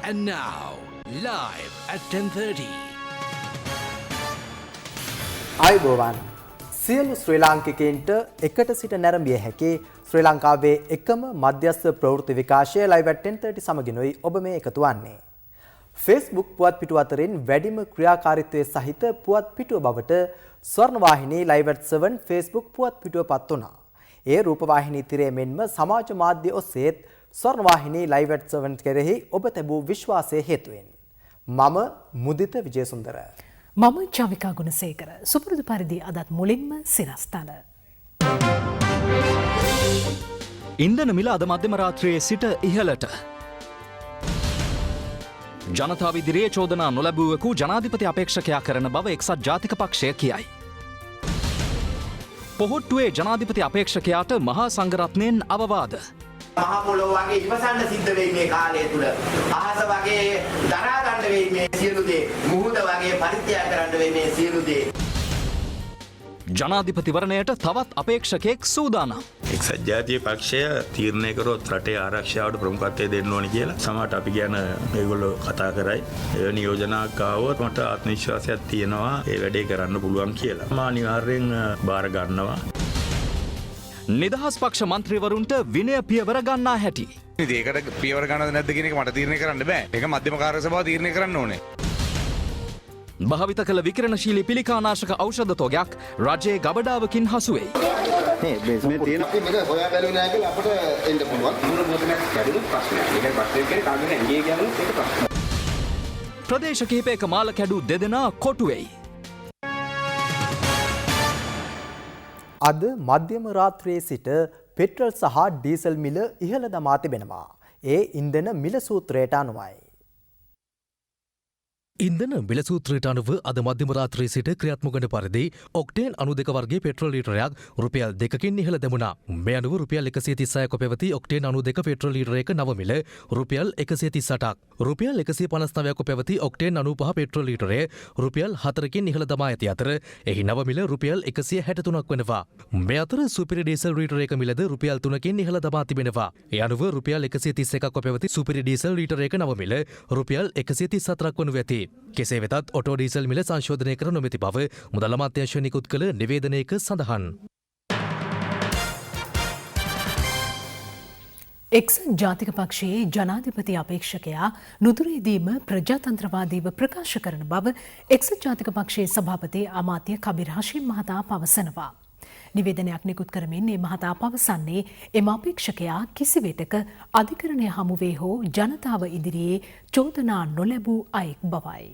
And now, live at 10:30. අයිබෝවන් සියලු ශ්‍රී ලාංකිකයින්ට එකට සිට නැරඹිය හැකි ශ්‍රී ලංකාවේ එකම මධ්‍යස්ථ ප්‍රවෘත්ති විකාශය live at 10:30 සමගිනුයි ඔබ මේ එකතු වන්නේ. Facebook පුවත් පිටුව අතරින් වැඩිම ක්‍රියාකාරීත්වයේ සහිත පුවත් පිටුව බවට ස්වර්ණවාහිනී live at 7 Facebook පුවත් පිටුව පත් වුණා. ඒ රූපවාහිනී තිරය මෙන්ම සමාජ මාධ්‍ය ඔස්සේත් ස්වර්ණවාහිනී live at 7 කෙරෙහි ඔබ තැබූ විශ්වාසය හේතුවෙන් මම මුදිත විජේසුන්දර මම චවිකා ගුණසේකර සුපුරුදු පරිදි අදත් මුලින්ම සිරස්තල. ඉන්ධන මිල අද මධ්‍යම රාත්‍රියේ සිට ඉහළට. ජනතාව ඉදිරියේ චෝදනා නොලැබුවෙකු ජනාධිපති අපේක්ෂකයා කරන බව එක්සත් ජාතික පක්ෂය කියයි. පොහොට්ටුවේ ජනාධිපති අපේක්ෂකයාට මහා සංඝරත්නයෙන් අවවාද. මහා පොළොව වගේ ඉවසන්න සිද්ධ වෙයි මේ කාලය තුල. අහස වගේ දරා ගන්න වෙයි මේ සියලු දේ. මුහුද වගේ පරිත්‍යාග කරන්න වෙයි මේ සියලු දේ. ජනාධිපතිවරණයට තවත් අපේක්ෂකයෙක් සූදානම්. එක්සත් ජාතික පක්ෂය තීරණය කරොත් රටේ ආරක්ෂාවට ප්‍රමුඛත්වය දෙන්න ඕනි කියලා සමහරට අපි කියන මේගොල්ලෝ කතා කරයි. එවැනි යෝජනාවක් ආවොත් මට ආත්ම විශ්වාසයක් තියෙනවා ඒ වැඩේ කරන්න පුළුවන් කියලා. මම අනිවාර්යෙන් බාර ගන්නවා. නිදහස් පක්ෂ මන්ත්‍රීවරුන්ට විනය පියවර ගන්නා හැටි. ඒකට පියවර ගන්නවද නැද්ද කියන එක මට තීරණය කරන්න බෑ. ඒක මධ්‍යම කාර්ය සභාව තීරණය කරන්න ඕනේ. භාවිත කළ විකිරණශීලී පිළිකානාශක ඖෂධ තොගයක් රජයේ ගබඩාවකින් හසු වෙයි. මේ තියෙන මේක හොයා බැලුවේ නැහැ කියලා අපිට එන්න පුළුවන්. මුල මොකද කැඩුණු ප්‍රශ්නයක්. ඒකයි ප්‍රශ්නේ කියන්නේ කාගෙන් ඇඟේ ගියමොත් ඒක ප්‍රශ්නයක්. ප්‍රදේශ කිහිපයක මාල කැඩු දෙදෙනා කොටු වෙයි. අද මධ්‍යම රාත්‍රියේ සිට පෙට්‍රල් සහ ඩීසල් මිල ඉහළ දමා තිබෙනවා. ඒ ඉන්ධන මිල සූත්‍රයට අනුවයි. ඉන්ධන මිල සූත්‍රයට අනුව අද මධ්‍යම රාත්‍රියේ සිට ක්‍රියාත්මක වන පරිදි ඔක්ටේන් 92 වර්ගයේ පෙට්‍රල් ලීටරයක් රුපියල් 2කින් ඉහළ දැමුණා. මේ අනුව රුපියල් 136ක පැවති ඔක්ටේන් 92 පෙට්‍රල් ලීටරයක නව මිල රුපියල් 138ක්. රුපියල් 159ක පැවති ඔක්ටේන් 95 පෙට්‍රල් ලීටරය රුපියල් 4කින් ඉහළ දමා ඇති අතර එහි නව මිල රුපියල් 163ක් වෙනවා. මේ අතර සුපිරි ඩීසල් ලීටරයක මිලද රුපියල් 3කින් ඉහළ දමා තිබෙනවා. ඒ අනුව රුපියල් 131ක පැවති සුපිරි ඩීසල් ලීටරයක නව මිල රුපියල් 134ක් වනු ඇති. කෙසේ වෙතත් ඔටෝ ඩීසල් මිල සංශෝධනය කර නොමැති බව මුදල් අමාත්‍යාංශය නිකුත් කළ නිවේදනයක සඳහන්. එක්සත් ජාතික පක්ෂයේ ජනාධිපති අපේක්ෂකයා නුදුරේදීම ප්‍රජාතන්ත්‍රවාදීව ප්‍රකාශ කරන බව එක්සත් ජාතික පක්ෂයේ සභාපති අමාත්‍ය කබීර් හෂීම් මහතා පවසනවා. නිවේදනයක් නිකුත් කරමින් මේ මහතා පවසන්නේ එම අපේක්ෂකයා කිසිවිටක අධිකරණය හමුවේ හෝ ජනතාව ඉදිරියේ චෝදනා නොලැබූ අයෙක් බවයි.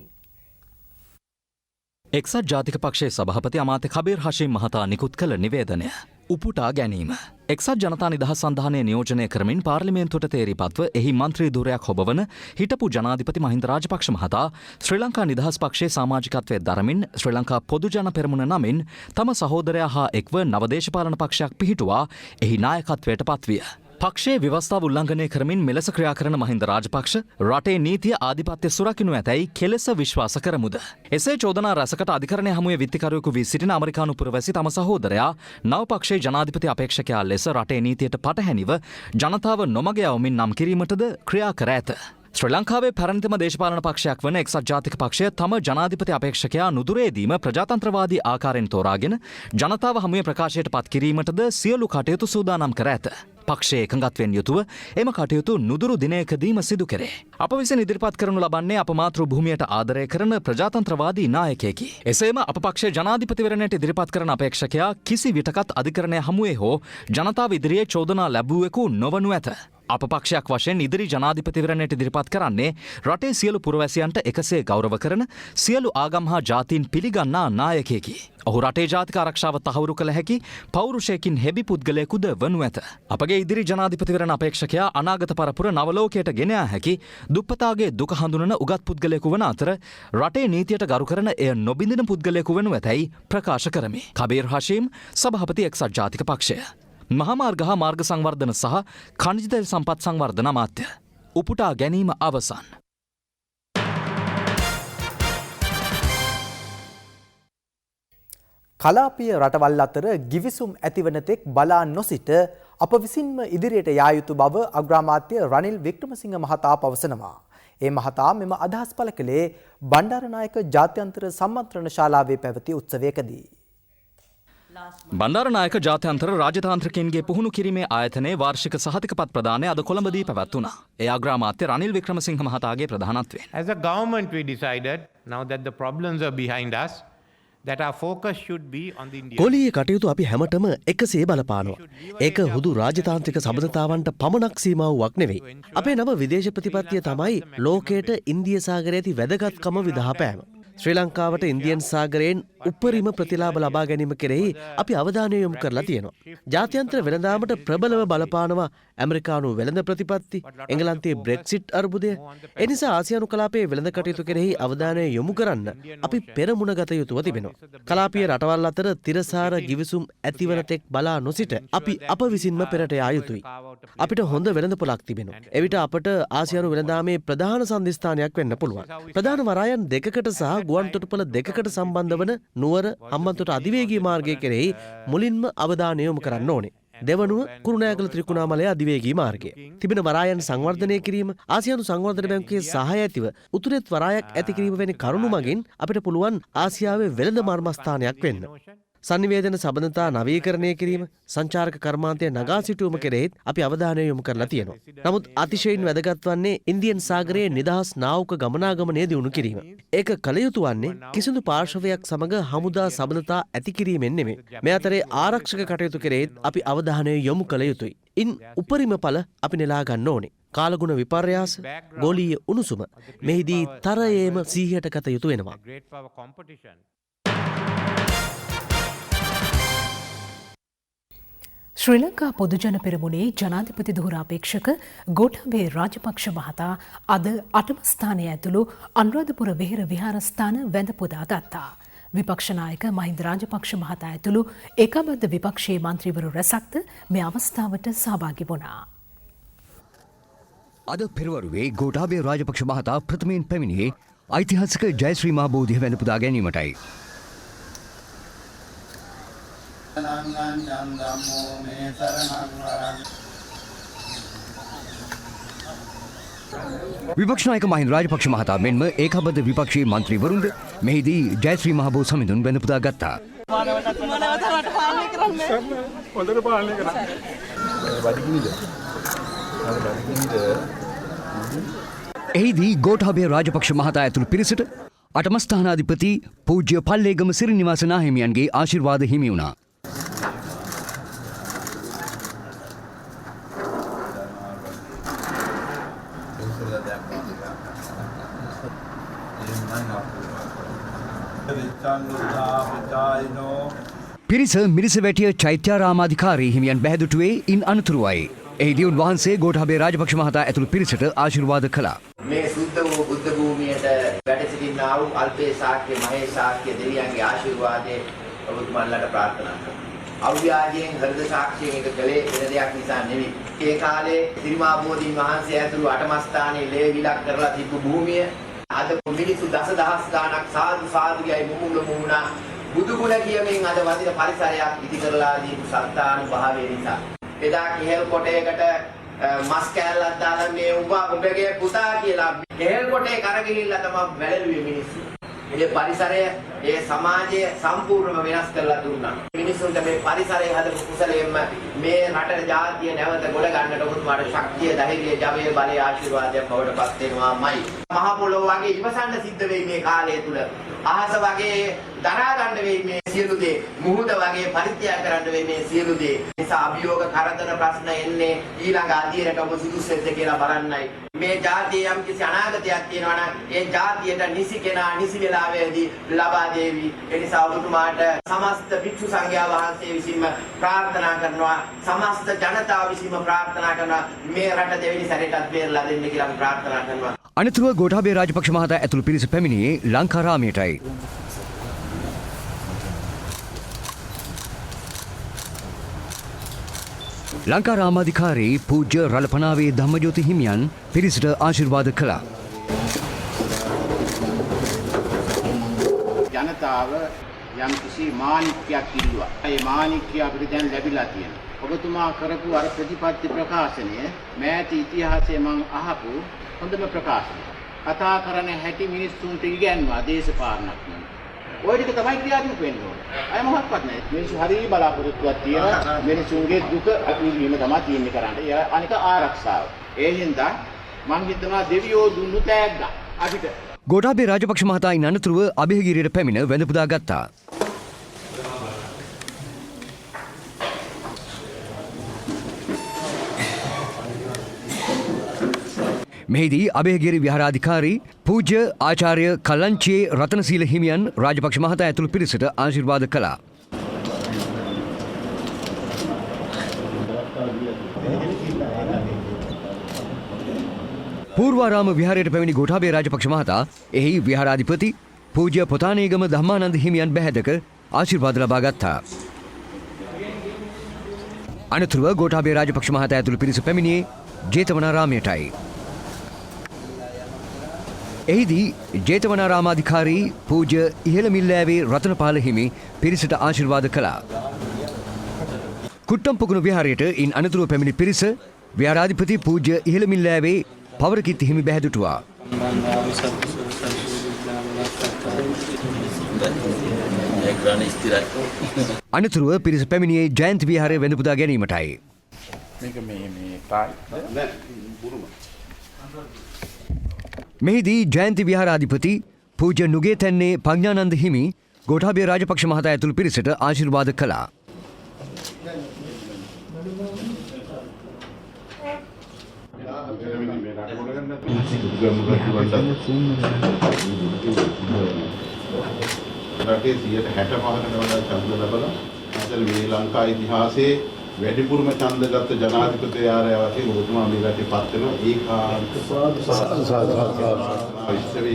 එක්සත් ජාතික පක්ෂයේ සභාපති අමාත්‍ය කබීර් හෂීම් මහතා නිකුත් කළ නිවේදනය උපුටා ගැනීම. එක්සත් ජනතා නිදහස් සන්ධානය නියෝජනය කරමින් පාර්ලිමේන්තුවට තේරීපත්ව එහි මන්ත්‍රී ධුරයක් හොබවන හිටපු ජනාධිපති මහින්ද රාජපක්ෂ මහතා ශ්‍රී ලංකා නිදහස් පක්ෂයේ සමාජිකත්වයේ දරමින් ශ්‍රී ලංකා පොදු ජන පෙරමුණ නමින් තම සහෝදරයා හා එක්ව නව දේශපාලන පක්ෂයක් පිහිටුවා එහි නායකත්වයට පත්විය. පක්ෂයේ ව්‍යවස්ථාව උල්ලංඝනය කරමින් මෙලෙස ක්‍රියා කරන මහින්ද රාජපක්ෂ රටේ නීතිය ආධිපත්‍ය සුරකිනු ඇතැයි කෙලෙස විශ්වාස කරමුද. එසේ චෝදනා රැසකට අධිකරණය හමුවේ විත්තිකරුවෙකු වී සිටින ඇමරිකානු පුරවැසි තම සහෝදරයා නව පක්ෂයේ ජනාධිපති අපේක්ෂකයා ලෙස රටේ නීතියට පටහැනිව ජනතාව නොමග යවමින් නම් කිරීමටද ක්‍රියා කර ඇත. ශ්‍රී ලංකාවේ පැරණිතම දේශපාලන පක්ෂයක් වන එක්සත් ජාතික පක්ෂය තම ජනාධිපති අපේක්ෂකයා නුදුරේදීම ප්‍රජාතන්ත්‍රවාදී ආකාරයෙන් තෝරාගෙන ජනතාව හමුවේ ප්‍රකාශයට පත් කිරීමටද සියලු කටයුතු සූදානම් කර ඇත. පක්ෂයේ එකඟත්වයෙන් යුතුව එම කටයුතු නුදුරු දිනයකදීම සිදු කෙරේ. අප විසින් ඉදිරිපත් කරනු ලබන්නේ අප මාතෘ භූමියට ආදරය කරන ප්‍රජාතන්ත්‍රවාදී නායකයෙකි. එසේම අප පක්ෂයේ ජනාධිපතිවරණයට ඉදිරිපත් කරන අපේක්ෂකයා කිසි විටකත් අධිකරණය හමුවේ හෝ ජනතාව ඉදිරියේ චෝදනා ලැබුවෙකු නොවනු ඇත. අප පක්ෂයක් වශයෙන් ඉදිරි ජනාධිපතිවරණයට ඉදිරිපත් කරන්නේ රටේ සියලු පුරවැසියන්ට එකසේ ගෞරව කරන සියලු ආගම් හා ජාතීන් පිළිගන්නා නායකයෙකි. ඔහු රටේ ජාතික ආරක්ෂාව තහවුරු කළ හැකි පෞරුෂයකින් හෙබි පුද්ගලයෙකුද වනු ඇත. අපගේ ඉදිරි ජනාධිපතිවරණ අපේක්ෂකයා අනාගත පරපුර නවලෝකයට ගෙන යා හැකි දුප්පතාගේ දුක හඳුනන උගත් පුද්ගලයෙකු වන අතර රටේ නීතියට ගරු කරන එය නොබිඳින පුද්ගලයෙකු වනු ඇතැයි ප්‍රකාශ කරමි. කබීර් හෂීම් සභාපති එක්සත් ජාතික පක්ෂය. මහාමාර්ග හා මාර්ග සංවර්ධන සහ ඛනිජ තෙල් සම්පත් සංවර්ධන අමාත්‍ය. උපුටා ගැනීම අවසන්. කලාපීය රටවල් අතර ගිවිසුම් ඇතිවන තෙක් බලා නොසිට අප විසින්ම ඉදිරියට යා යුතු බව අග්‍රාමාත්‍ය රනිල් වික්‍රමසිංහ මහතා පවසනවා. ඒ මහතා මෙම අදහස් පළ කළේ බණ්ඩාරනායක ජාත්‍යන්තර සම්මන්ත්‍රණ ශාලාවේ පැවති උත්සවයකදී. බණ්ඩාරනායක ජාත්‍යන්තර රාජතාන්ත්‍රිකයන්ගේ පුහුණු කිරීමේ ආයතනයේ වාර්ෂික සහතිකපත් ප්‍රදානය අද කොළඹදී පැවැත්වුණා. ඒ අග්‍රාමාත්‍ය රනිල් වික්‍රමසිංහ මහතාගේ ප්‍රධානත්වයෙන්. As a government we decided now that the problems are behind us that our focus should be on the Indian. ගෝලීය කටයුතු අපි හැමතෙම එකසේ බලපානවා. ඒක හුදු රාජතාන්ත්‍රික සබඳතාවන්ට පමණක් සීමාවක් නෙවෙයි. අපේ නව විදේශ ප්‍රතිපත්තිය තමයි ලෝකයට ඉන්දිය සාගරයේ ඇති වැදගත්කම විදහාපෑම. ශ්‍රී ලංකාවට ඉන්දියන් සාගරයෙන් උපරිම ප්‍රතිලාභ ලබා ගැනීම කෙරෙහි අපි අවධානය යොමු කරලා තියෙනවා. ජාත්‍යන්තර වෙළඳාමට ප්‍රබලව බලපානවා ඇමරිකානු වෙළඳ ප්‍රතිපත්ති, එංගලන්තයේ බ්‍රෙක්සිට් අර්බුදය. ඒ නිසා ආසියානු කලාපයේ වෙළඳ කටයුතු කෙරෙහි අවධානය යොමු කරන්න අපි පෙරමුණ ගත යුතුව තිබෙනවා. කලාපීය රටවල් අතර තිරසාර ගිවිසුම් ඇතිවන තෙක් බලා නොසිට අපි අප විසින්ම පෙරට යා යුතුයි. අපිට හොඳ වෙළඳ පොලක් තිබෙනවා. එවිට අපට ආසියානු වෙළඳාමේ ප්‍රධාන සන්ධිස්ථානයක් වෙන්න පුළුවන්. ප්‍රධාන වරායන් දෙකකට සහ ගුවන් තොටුපළ දෙකකට සම්බන්ධ වන නුවර හම්බන්තොට අධිවේගී මාර්ගය කෙරෙහි මුලින්ම අවධානය යොමු කරන්න ඕනේ. දෙවනුව කුරුණෑගල ත්‍රිකුණාමලය අධිවේගී මාර්ගය. තිබෙන වරායන් සංවර්ධනය කිරීම, ආසියානු සංවර්ධන බැංකුවේ සහාය ඇතිව උතුරෙත් වරායක් ඇති කිරීම වැනි කරුණු මගින් අපිට පුළුවන් ආසියාවේ වෙළඳ මර්මස්ථානයක් වෙන්න. සංනිවේදන සබඳතා නවීකරණය කිරීම, සංචාරක කර්මාන්තය නගා සිටුවම කෙරෙහිත් අපි අවධානය යොමු කරලා තියෙනවා. නමුත් අතිශයින් වැදගත් වන්නේ ඉන්දියන් සාගරයේ නිදහස් නාවක ගමනාගමනය දියුණු කිරීම. ඒක කළ යුතු වන්නේ කිසිදු පාර්ශවයක් සමග හමුදා සබඳතා ඇති කිරීමෙන් නෙමෙයි. මේ අතරේ ආරක්ෂක කටයුතු කෙරෙහිත් අපි අවධානය යොමු කළ යුතුයි. ඉන් උපරිම ඵල අපි නෙලා ගන්න ඕනේ. කාලගුණ විපර්යාස, ගෝලීය උණුසුම මෙහිදී තරයේම සිහියට ගත යුතු වෙනවා. ශ්‍රී ලංකා පොදුජන පෙරමුණේ ජනාධිපති ධුරාපේක්ෂක ගෝඨාභය රාජපක්ෂ මහතා අද 8ම ස්ථානය ඇතුළු අනුරාධපුර වෙහෙර විහාරස්ථාන වැඳ පුදා ගත්තා. විපක්ෂ නායක මහින්ද රාජපක්ෂ මහතා ඇතුළු ඒකාබද්ධ විපක්ෂයේ මන්ත්‍රීවරු රැසක්ද මේ අවස්ථාවට සහභාගී වුණා. අද පෙරවරුවේ ගෝඨාභය රාජපක්ෂ මහතා ප්‍රථමයෙන් පැමිණියේ ඓතිහාසික ජයශ්‍රී මහා බෝධිය වැඳ පුදා ගැනීමටයි. විපක්ෂ නායක මහින්ද රාජපක්ෂ මහතා මෙන්ම ඒකාබද්ධ විපක්ෂයේ මන්ත්‍රීවරුන්ද මෙහිදී ජයශ්‍රී මහා බෝධි සමිඳුන් වැඳ පුදා ගත්තා. එහිදී ගෝඨාභය රාජපක්ෂ මහතා ඇතුළු පිරිසට 8ම ස්ථානාධිපති පූජ්‍ය පල්ලේගම සිරිනිවාස නාහිමියන්ගේ ආශිර්වාද හිමි වුණා. පිරිස මිරිසවැටිය චෛත්‍යාරාමාධිකාරී හිමියන් බැහැදුටුවේ ඉන් අනතුරුවයි. එහිදී උන්වහන්සේ ගෝඨාභය රාජපක්ෂ මහතා ඇතුළු පිරිසට ආශිර්වාද කළා. මේ සුද්ධ වූ බුද්ධ භූමියට වැඩ සිටිනා වූ අල්පේ ශාක්‍ය මහේ ශාක්‍ය දෙවියන්ගේ ආශිර්වාදය ඔබතුමන්ලට ප්‍රාර්ථනා කරනවා. අව්‍යාජයෙන් හෘද සාක්ෂියෙන් එක කලේ වෙන දෙයක් නිසා නෙවෙයි. ඒ කාලේ ත්‍රිමා බෝධීන් වහන්සේ ඇතුළු 8ම ස්ථානයේ ලේ විලක් කරලා තිබු භූමිය අද මිනිසු දසදහස් ගාණක් සාදු සාදු යයි මුමුණා බුදු ගුණ කියමින් අද වදින පරිසරයක් ඉදි කරලා දීපු සත්‍යානුභාවය නිසා එදා කිහෙල් කොටයකට මස් කෑල්ලක් දාලා මේ උඹගේ පුතා කියලා කිහෙල් කොටේ කරගිහිල්ලා තමයි වැළලුවේ මිනිස්සු. මේ පරිසරය ඒ සමාජය සම්පූර්ණයෙන්ම වෙනස් කරලා දුන්නා. මිනිස්සුන්ට මේ පරිසරය හදපු කුසලයෙන්ම මේ රටේ ජාතිය නැවත ගොඩ ගන්නට උතුමාට ශක්තිය, ධෛර්යය, ජවය, බලය, ආශිර්වාදයක් බවට පත් වෙනවාමයි. මහ පොළොව වගේ ඉවසන්න සිද්ධ වෙයි මේ කාලය තුල. අහස වගේ දරා ගන්න වෙයි මේ සියලු දේ. මුහුද වගේ පරිත්‍යාග කරන්න වෙයි මේ සියලු දේ. නිසා අභියෝග කරදර ප්‍රශ්න එන්නේ ඊළඟ අධීරයට ඔබ සුදුසුද කියලා බලන්නයි. මේ ජාතියේ යම් කිසි අනාගතයක් තියෙනවා නම් ඒ ජාතියට නිසි කෙනා නිසි වෙලාවෙදී ලබා දේවි. ඒ නිසා ඔබතුමාට සමස්ත භික්ෂු සංඝයා වහන්සේ විසින්ම ප්‍රාර්ථනා කරනවා, සමස්ත ජනතාව විසින්ම ප්‍රාර්ථනා කරනවා මේ රට දෙවෙනි සැරේටත් බේරලා දෙන්න කියලා අපි ප්‍රාර්ථනා කරනවා. අනතුරුව ගෝඨාභය රාජපක්ෂ මහතා ඇතුළු පිරිස පැමිණියේ ලංකාරාමයටයි. ලංකාරාමාධිකාරී පූජ්‍ය රළපනාවේ ධම්මජෝති හිමියන් පිරිසට ආශිර්වාද කළා. ජනතාව යම් කිසි මාණික්කයක් ඉල්ලුවා. ඒ මාණික්කය අපිට දැන් ලැබිලා තියෙනවා. ඔබතුමා කරපු අර ප්‍රතිපත්ති ප්‍රකාශනය මෑත ඉතිහාසයේ මම අහපු හොඳම ප්‍රකාශනය. කතා කරන හැටි මිනිස්සුන්ට ඉගැන්වුවා දේශපාලනඥයන්. ওই ටික තමයි ක්‍රියාත්මක වෙන්න ඕනේ. අය මොකක්වත් නැහැ. මිනිස්සු හරිය බලාපොරොත්තුවක් තියෙනවා. මිනිස්සුන්ගේ දුක අත්විඳීම තමයි තියෙන්නේ කරන්නේ. අනික ආරක්ෂාව. ඒ හින්දා මං හිතනවා දෙවියෝ දුන්නු තෑග්ග අපිට. ගෝඨාභය රාජපක්ෂ මහතා ඉන් අනතුරුව අභයගිරියට පැමිණ වැඳ පුදා ගත්තා. මෙහිදී අභයගිරි විහාරාධිකාරී පූජ්‍ය ආචාර්ය කල්ලංචියේ රතනසීල හිමියන් රාජපක්ෂ මහතා ඇතුළු පිරිසට ආශිර්වාද කළා. පූර්වාරාම විහාරයට පැමිණි ගෝඨාභය රාජපක්ෂ මහතා එහි විහාරාධිපති පූජ්‍ය පොතානේගම ධම්මානන්ද හිමියන් බැහැදක ආශිර්වාද ලබා ගත්තා. අනතුරුව ගෝඨාභය රාජපක්ෂ මහතා ඇතුළු පිරිස පැමිණියේ ජේතවනාරාමයටයි. එහිදී ජේතවනාරාමාධිකාරී පූජ්‍ය ඉහළමිල්ලෑවේ රතනපාල හිමි පිරිසට ආශිර්වාද කළා. කුට්ටම්පොකුණු විහාරයට ඉන් අනතුරුව පැමිණි පිරිස විහාරාධිපති පූජ්‍ය ඉහළමිල්ලෑවේ පවරකිත්ති හිමි බැහැදුටුවා. අනතුරුව පිරිස පැමිණියේ ජයන්ති විහාරය වැඳ පුදා ගැනීමටයි. මෙහිදී ජයන්ති විහාරාධිපති පූජ්‍ය නුගේ තැන්නේ පඤ්ඤානන්ද හිමි ගෝඨාභය රාජපක්ෂ මහතා ඇතුළු පිරිසට ආශිර්වාද කළා. රටේ 65%කට වඩා ඡන්ද ලැබලා අතර මේ ලංකා ඉතිහාසයේ වැඩිපුරම ඡන්ද ගත්ත ජනාධිපතියාරය වශයෙන් ඔබතුමා මේ රටේ පත් වෙනවා ඒකාන්ත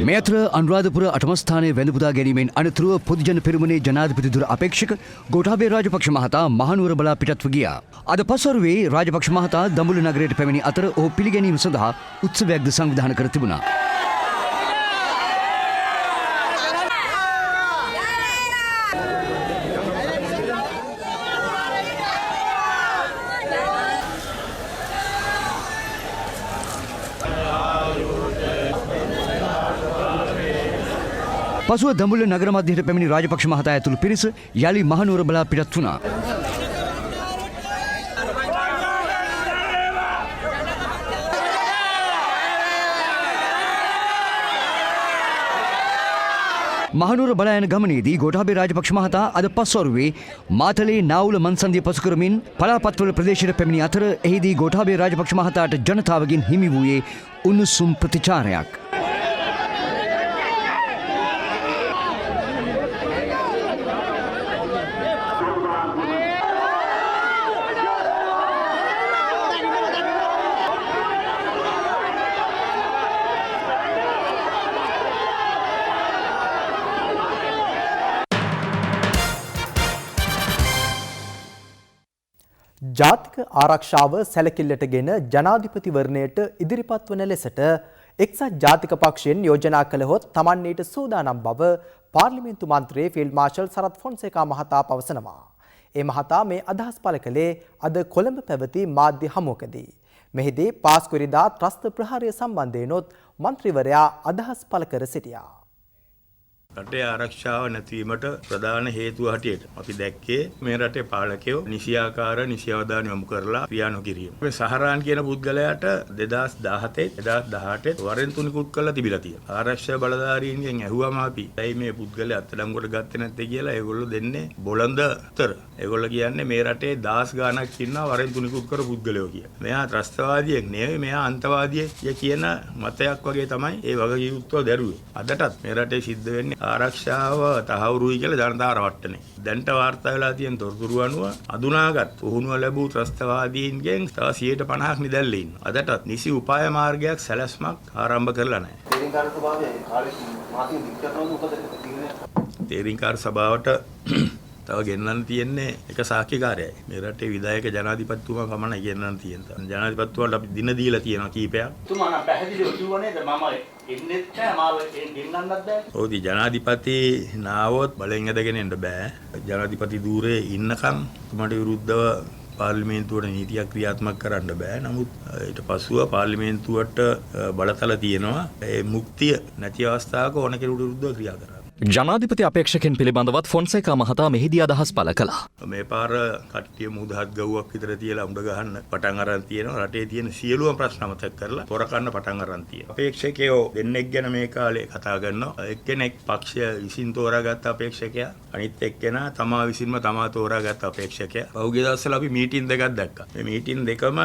මේ අතර අනුරාධපුර අටම ස්ථානයේ වැඳ පුදා ගැනීමෙන් අනතුරුව පොදුජන පෙරමුණේ ජනාධිපති දුර අපේක්ෂක ගෝඨාභය රාජපක්ෂ මහතා මහනුවර බලා පිටත්ව ගියා. අද පස්වරුවේ රාජපක්ෂ මහතා දඹුල්ල නගරයට පැමිණි අතර ඔහු පිළිගැනීම සඳහා උත්සවයක්ද සංවිධානය කර තිබුණා. පසුව දඹුල්ල නගර මධ්‍යයට පැමිණි රාජපක්ෂ මහතා ඇතුළු පිරිස යලි මහනුවර බලා පිටත් වුණා. මහනුවර බලා යන ගමනේදී ගෝඨාභය රාජපක්ෂ මහතා අද පස්වරුවේ මාතලේ නාවුල මන්සන්දිය පසු කරමින් පලාපත්වල ප්‍රදේශයට පැමිණි අතර එහිදී ගෝඨාභය රාජපක්ෂ මහතාට ජනතාවගෙන් හිමි වූයේ උණුසුම් ප්‍රතිචාරයක්. ජාතික ආරක්ෂාව සැලකිල්ලටගෙන ජනාධිපතිවරණයට ඉදිරිපත් වන ලෙසට එක්සත් ජාතික පක්ෂයෙන් යෝජනා කළහොත් Taman ඊට සූදානම් බව පාර්ලිමේන්තු මන්ත්‍රී ෆීල්ඩ් මාර්ෂල් සරත් ෆොන්සේකා මහතා පවසනවා. ඒ මහතා මේ අදහස් පළ කළේ අද කොළඹ පැවති මාධ්‍ය හමුවකදී. මෙහිදී පාස්කුරිදා ත්‍රස්ත ප්‍රහාරය සම්බන්ධයෙන්ොත් මන්ත්‍රීවරයා අදහස් පළ කර සිටියා. රටේ ආරක්ෂාව නැතිවීමට ප්‍රධාන හේතුව හැටියට අපි දැක්කේ මේ රටේ පාලකයෝ නිසියාකාර නිසි අවධානය යොමු කරලා ක්‍රියා නොකිරීම. මේ සහරාන් කියන පුද්ගලයාට 2017 2018 වරෙන් තුනිකුත් කරලා තිබිලා තියෙනවා. ආරක්ෂා බලධාරීන්ගෙන් ඇහුවම අපි ඇයි මේ පුද්ගලයා අත්අඩංගුවට ගත්තේ නැත්තේ කියලා ඒගොල්ලෝ දෙන්නේ බොළඳ උත්තර. ඒගොල්ලෝ කියන්නේ මේ රටේ 10 ගාණක් ඉන්නවා වරෙන් තුනිකුත් කර පුද්ගලයෝ කියලා. මෙයා ත්‍රස්තවාදියෙක් නෙවෙයි මෙයා අන්තවාදියෙක් කියන මතයක් වගේ තමයි ඒ වගකීම්තුව දැරුවේ. අදටත් මේ රටේ සිද්ධ වෙන්නේ ආරක්ෂාව තහවුරුයි කියලා ජනතාව රවට්ටනේ. දැන්ට වාර්තා වෙලා තියෙන තොරතුරු අනුව අදුනාගත් පුහුණුව ලැබූ ත්‍රස්තවාදීන්ගෙන් තව 150ක් නිදැල්ලේ ඉන්නවා. අදටත් නිසි උපාය මාර්ගයක් සැලැස්මක් ආරම්භ කරලා නැහැ. තේරීම්කාර සභාවට තව ගෙන්නන්න තියෙන්නේ එක සාක්ෂිකාරයයි. මේ රටේ විධායක ජනාධිපතිතුමා පමණයි ගෙන්නන්න තියෙන්නේ. ජනාධිපතිතුමාට අපි දින දීලා තියෙනවා කීපයක්. තුමා නම් පැහැදිලිව කිව්ව නේද මම එන්නෙත් නැහැ මාව ගෙන්නන්නත් බෑ. ඔව්දී ජනාධිපති නාවොත් බලෙන් ඇදගෙන එන්න බෑ. ජනාධිපති ධූරයේ ඉන්නකම් තුමාට විරුද්ධව පාර්ලිමේන්තුවට නීතියක් ක්‍රියාත්මක කරන්න බෑ. නමුත් ඊට පසුව පාර්ලිමේන්තුවට බලතල තියෙනවා. ඒ මුක්තිය නැති අවස්ථාවක ඕන කෙනෙකුට විරුද්ධව ක්‍රියා කරන්න. ජනාධිපති අපේක්ෂකෙන් පිළිබඳවත් ෆොන්සේකා මහතා මෙහිදී අදහස් පළ කළා. මේ පාර කට්ටිය මුදහත් ගව්වක් විතර තියලා උඩ ගහන්න පටන් අරන් තියෙනවා. රටේ තියෙන සියලුම ප්‍රශ්න අමතක කරලා පොරකන්න පටන් අරන් තියෙනවා. අපේක්ෂකයෝ දෙන්නෙක් ගැන මේ කාලේ කතා කරනවා. එක්කෙනෙක් පක්ෂය විසින් තෝරාගත්ත අපේක්ෂකයා, අනිත් එක්කෙනා තමා විසින්ම තමා තෝරාගත්ත අපේක්ෂකයා. පහුගිය දවස්වල අපි මීටින් දෙකක් දැක්කා. මේ මීටින් දෙකම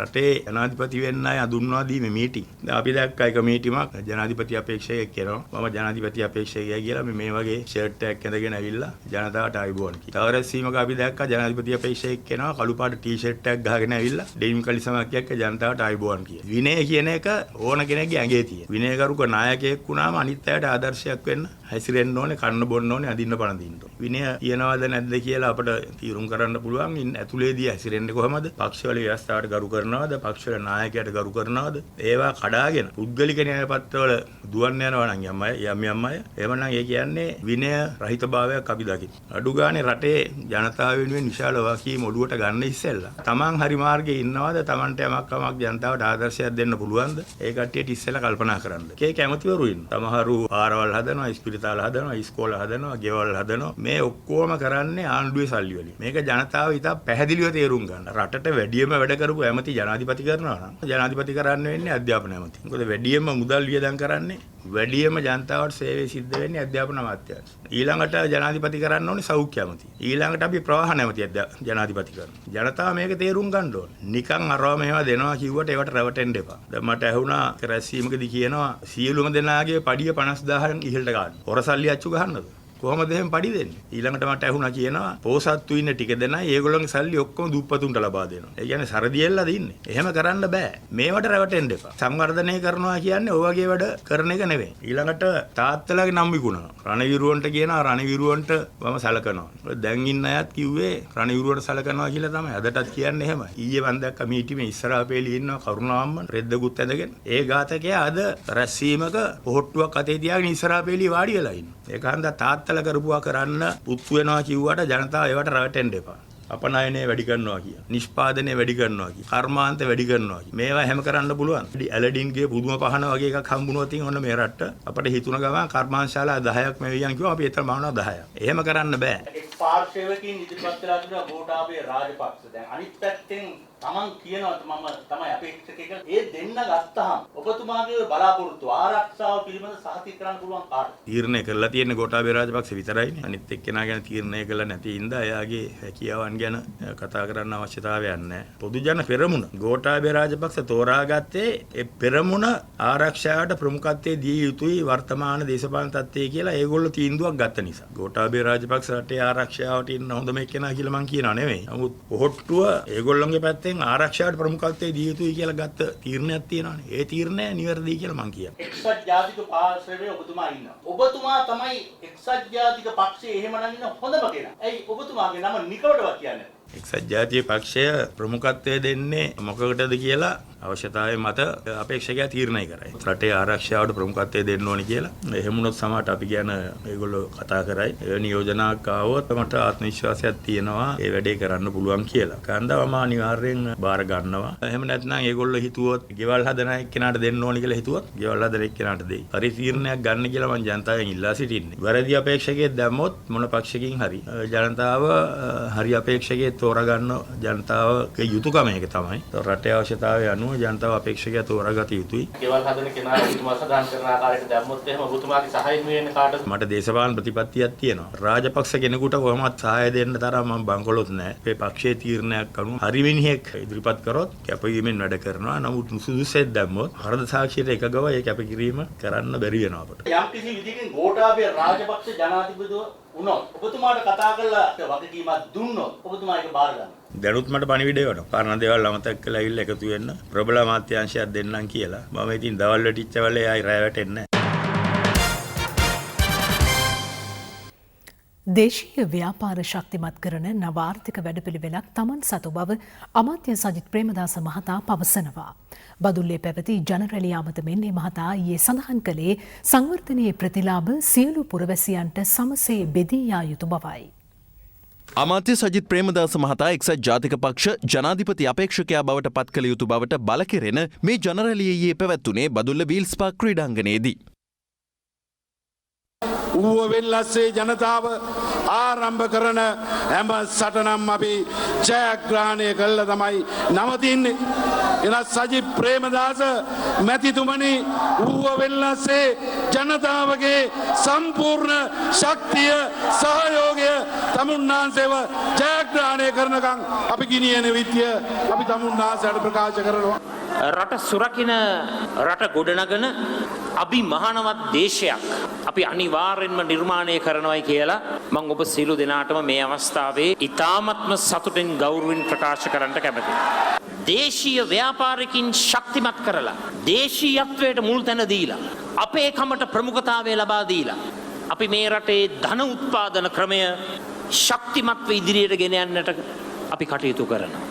රටේ ජනාධිපති වෙන්න අය අඳුන්වා දීමේ මීටින්. දැන් අපි දැක්කා එක මීටිමක් ජනාධිපති අපේක්ෂකයෙක් කියනවා මම ජනාධිපති අපේක්ෂකයා මේ වගේ ෂර්ට් එකක් ඇඳගෙන ඇවිල්ලා ජනතාවට ආයිබෝන් කි. තව රැස්වීමක අපි දැක්කා ජනාධිපති අපේක්ෂකයෙක් කෙනා කළු පාට ටී-ෂර්ට් එකක් ගහගෙන ඇවිල්ලා ඩෙනිම් කලිසමක් එක්ක ජනතාවට ආයිබෝන් කිය. විනය කියන එක ඕන කෙනෙක්ගේ ඇඟේ තියෙන. විනයකරුක නායකයෙක් වුණාම අනිත් අයට ආදර්ශයක් වෙන්න හැසිරෙන්න ඕනේ, කන්න බොන්න ඕනේ, අදින්න පණදින්න ඕනේ. විනය තියනවද නැද්ද කියලා අපිට තීරුම් කරන්න පුළුවන්. ඉන් ඇතුලේදී හැසිරෙන්නේ කොහමද? පක්ෂවල ව්‍යවස්ථාවට ගරු කරනවද? පක්ෂවල නායකයාට ගරු කරනවද? ඒවා කඩාගෙන පුද්ගලික න්‍යායපත්‍රවල දුවන්න යනවා නම් යම් අය එහෙමනම් ඒ කියන්නේ විනය රහිතභාවයක් අපි දකින්න. අඩු ගානේ රටේ ජනතාව වෙනුවෙන් විශාල වගකීම් ඔළුවට ගන්න ඉස්සෙල්ලා තමන් හරි මාර්ගයේ ඉන්නවද? තමන්ට යමක් ජනතාවට ආදර්ශයක් දෙන්න පුළුවන්ද? ඒ කට්ටියට ඉස්සෙල්ලා කල්පනා කරන්න. ඒකේ කැමතිවරු ඉන්න. සමහරු ආරවල් හදනවා, ඉස්පිරිතාල හදනවා, ඉස්කෝල හදනවා, ගෙවල් හදනවා. මේ ඔක්කොම කරන්නේ ආණ්ඩුවේ සල්ලි වලින්. මේක ජනතාව ඉතා පැහැදිලිව තේරුම් ගන්න. රටට වැඩියම වැඩ කරපු ඇමති ජනාධිපති කරනවා නම් ජනාධිපති කරන්න වෙන්නේ අධ්‍යාපන ඇමති. මොකද වැඩියම මුදල් වියදම් කරන්නේ, වැඩියම ජනතාවට සේවය සිද්ධ වෙන්නේ අධ්‍යාපන අමාත්‍යාංශ. ඊළඟට ජනාධිපති කරන්න ඕනේ සෞඛ්‍ය ඇමති. ඊළඟට අපි ප්‍රවාහන ඇමති ජනාධිපති කරනවා. ජනතාව මේක තේරුම් ගන්න ඕනේ. නිකන් අරවා මේවා දෙනවා කිව්වට ඒවට රැවටෙන්න එපා. දැන් මට ඇහුණා රැස්වීමකදී කියනවා සියලුම දෙනාගේ පඩිය 50000න් ඉහළට ගන්න. හොරසල්ලි අච්චු ගහන්නද? කොහොමද එහෙම පඩි දෙන්නේ? ඊළඟට මට ඇහුණා කියනවා පෝසත්තු ඉන්න ටික දෙනයි ඒගොල්ලන්ගේ සල්ලි ඔක්කොම දුප්පතුන්ට ලබා දෙනවා. ඒ කියන්නේ සරදියෙල්ලා දින්නේ. එහෙම කරන්න බෑ. මේවට රැවටෙන්න එපා. සංවර්ධනය කරනවා කියන්නේ ඔය වගේ වැඩ කරන එක නෙවෙයි. ඊළඟට තාත්තලාගේ නම් විකුණනවා. රණවිරුවන්ට කියනවා රණවිරුවන්ට මම සලකනවා. දැන් ඉන්න අයත් කිව්වේ රණවිරුවන්ට සලකනවා කියලා තමයි. අදටත් කියන්නේ එහෙමයි. ඊයේ මම දැක්ක මීටිමේ ඉස්සරහා පෙළේ ඉන්නවා කරුණාම්මන් රෙද්දකුත් ඇඳගෙන. ඒ ඝාතකයා අද රැස්වීමක පොහොට්ටුවක් අතේ තියාගෙන ඉස්සරහා පෙළේ වාඩි වෙලා ඉන්නවා. ඒක හන්දා තාත්තලා කරපුවා කරන්න පුත්තු වෙනවා කිව්වට ජනතාව ඒවට රැවටෙන්න එපා. අපනයනය වැඩි කරනවා කිය. නිෂ්පාදනය වැඩි කරනවා කිය. කර්මාන්ත වැඩි කරනවා කිය. මේවා හැම කරන්න පුළුවන්. ඇලඩින්ගේ පුදුම පහන වගේ එකක් හම්බුනොත් ඔන්න මේ රට්ට අපිට හිතුණ ගමන් කර්මාන්තශාලා 10ක් මෙවියන් කිව්වා අපි එතන මවනවා 10ක්. එහෙම කරන්න බෑ. එක් පාර්ශවයකින් ඉදිරිපත් වෙලා තිබුණා ගෝඨාභය රාජපක්ෂ. දැන් අනිත් පැත්තෙන් තමන් කියනවා මම තමයි අපේක්ෂක කියලා. ඒ දෙන්න ගත්තාම ඔබතුමාගේ බලාපොරොත්තු ආරක්ෂාව පිළිබඳ සහතික කරන්න පුළුවන් කාටද? තීරණය කරලා තියෙන්නේ ගෝඨාභය රාජපක්ෂ විතරයිනේ. අනිත් එක්කෙනා ගැන තීරණය කළා නැති ඉඳා එයාගේ හැකියාවන් ගැන කතා කරන්න අවශ්‍යතාවයක් නැහැ. පොදු ජන පෙරමුණ ගෝඨාභය රාජපක්ෂ තෝරාගත්තේ ඒ පෙරමුණ ආරක්ෂාවට ප්‍රමුඛත්වයේ දිය යුතුයි වර්තමාන දේශපාලන තත්ත්වයේ කියලා ඒගොල්ලෝ තීන්දුවක් ගත්ත නිසා. ගෝඨාභය රාජපක්ෂ රටේ ආරක්ෂාවට ඉන්න හොඳම එක්කෙනා කියලා මං කියනවා නෙවෙයි. නමුත් පොහොට්ටුව ඒගොල්ලෝගේ පැත්තෙන් ආරක්ෂාවට ප්‍රමුඛත්වයේ දිය යුතුයි කියලා ගත්ත තීරණයක් තියෙනවානේ. ඒ තීරණය නිවැරදි කියලා මං කියනවා. එක්සත් ජාතික පාර්ශවයේ ඔබතුමා ඉන්නවා. ඔබතුමා තමයි එක්සත් ජාතික පක්ෂයේ එහෙමනම් ඉන්න හොඳම කෙනා. ඇයි ඔබතුමාගේ නම නිකවටවත් කියන්නේ? එක්සත් ජාතික පක්ෂය ප්‍රමුඛත්වය දෙන්නේ මොකකටද කියලා අවශ්‍යතාවය මත අපේක්ෂකයා තීරණය කරයි. රටේ ආරක්ෂාවට ප්‍රමුඛත්වය දෙන්න ඕනි කියලා. එහෙම වුණොත් සමහරට අපි කියන ඒගොල්ලෝ කතා කරයි. ඒ නියෝජනාවක් ආවොත් මට ආත්ම විශ්වාසයක් තියෙනවා ඒ වැඩේ කරන්න පුළුවන් කියලා. කන්දවම අනිවාර්යෙන් බාර ගන්නවා. එහෙම නැත්නම් ඒගොල්ලෝ හිතුවොත් ගෙවල් හදන එක්කෙනාට දෙන්න ඕනි කියලා හිතුවොත් ගෙවල් හදන එක්කෙනාට දෙයි. හරි තීරණයක් ගන්න කියලා මම ජනතාවෙන් ඉල්ලා සිටින්නේ. වැරදි අපේක්ෂකයෙක් දැම්මොත් මොන පක්ෂකින් හරි ජනතාව හරි අපේක්ෂකයෙක් තෝරගන්න ජනතාවගේ යුතුයකම ඒක තමයි. රටේ අවශ්‍යතාවය අනුව ජනතාව අපේක්ෂකයා තෝරාගත යුතුයි. ගෙවල් හදන කෙනා ඔබතුමා සදාන් කරන ආකාරයට දැම්මොත් එහෙම ඔබතුමාගේ සහාය වෙන්නේ කාටද? මට දේශපාලන ප්‍රතිපත්තියක් තියෙනවා. රාජපක්ෂ කෙනෙකුට කොහොමවත් සහාය දෙන්න තරම් මම බංකොලොත් නැහැ. මේ පක්ෂයේ තීරණයක් අනුව හරි මිනිහෙක් ඉදිරිපත් කරොත් කැපවීමෙන් වැඩ කරනවා. නමුත් සුදුසුසෙක් දැම්මොත් හරද සාක්ෂියට එකගව ඒ කැපකිරීම කරන්න බැරි වෙනවා අපට. යම් කිසි විදිහකින් ගෝඨාභය රාජපක්ෂ ජනාධිපතිව වුණොත් ඔබතුමාට කතා කරලා වගකීමක් දුන්නොත් ඔබතුමා ඒක බාර ගන්නවා. දැනුත් මට පණිවිඩය වෙනවා. කාරණා දේවල් අමතක කරලා ඇවිල්ලා එකතු වෙන්න ප්‍රබල අමාත්‍යාංශයක් දෙන්නම් කියලා. මම ඉතින් දවල් වැටිච්ච වෙලේ ආයි රැ වැටෙන්නේ නැහැ. දේශීය ව්‍යාපාර ශක්තිමත් කරන නව ආර්ථික වැඩපිළිවෙලක් තමන් සතු බව අමාත්‍ය සජිත් ප්‍රේමදාස මහතා පවසනවා. බදුල්ලේ පැවති ජනරැලි අමතමින් මේ මහතා ඊයේ සඳහන් කළේ සංවර්ධනයේ ප්‍රතිලාභ සියලු පුරවැසියන්ට සමසේ බෙදී යා යුතු බවයි. අමාත්‍ය සජිත් ප්‍රේමදාස මහතා එක්සත් ජාතික පක්ෂ ජනාධිපති අපේක්ෂකයා බවට පත් කළ යුතු බවට බල කෙරෙන මේ ජනරැලිය ඊයේ පැවැත්වුණේ බදුල්ල වීල්ස් පාක් ක්‍රීඩාංගණයේදී. ඌව වෙල්ලස්සේ ජනතාව ආරම්භ කරන හැම සටනම් අපි ජයග්‍රහණය කළ තමයි නවතින්නේ. එනත් සජිත් ප්‍රේමදාස මැතිතුමනි ඌව වෙල්ලස්සේ ජනතාවගේ සම්පූර්ණ ශක්තිය සහයෝගය තමුන්නාන්සේව ජයග්‍රහණය කරනකම් අපි ගිනියන විත්‍ය අපි තමුන්නාන්සේට ප්‍රකාශ කරනවා. රට සුරකින රට ගොඩනගන අභිමහානවත් දේශයක් අපි අනිවාර්යෙන්ම නිර්මාණය කරනවායි කියලා මම ඔබ සියලු දෙනාටම මේ අවස්ථාවේ ඉතාමත්ම සතුටින් ගෞරවයෙන් ප්‍රකාශ කරන්න කැමතියි. දේශීය ව්‍යාපාරිකින් ශක්තිමත් කරලා දේශීයත්වයට මුල් තැන දීලා අපේ කමට ප්‍රමුඛතාවය ලබා දීලා අපි මේ රටේ ධන උත්පාදන ක්‍රමය ශක්තිමත්ව ඉදිරියට ගෙන යන්නට අපි කටයුතු කරනවා.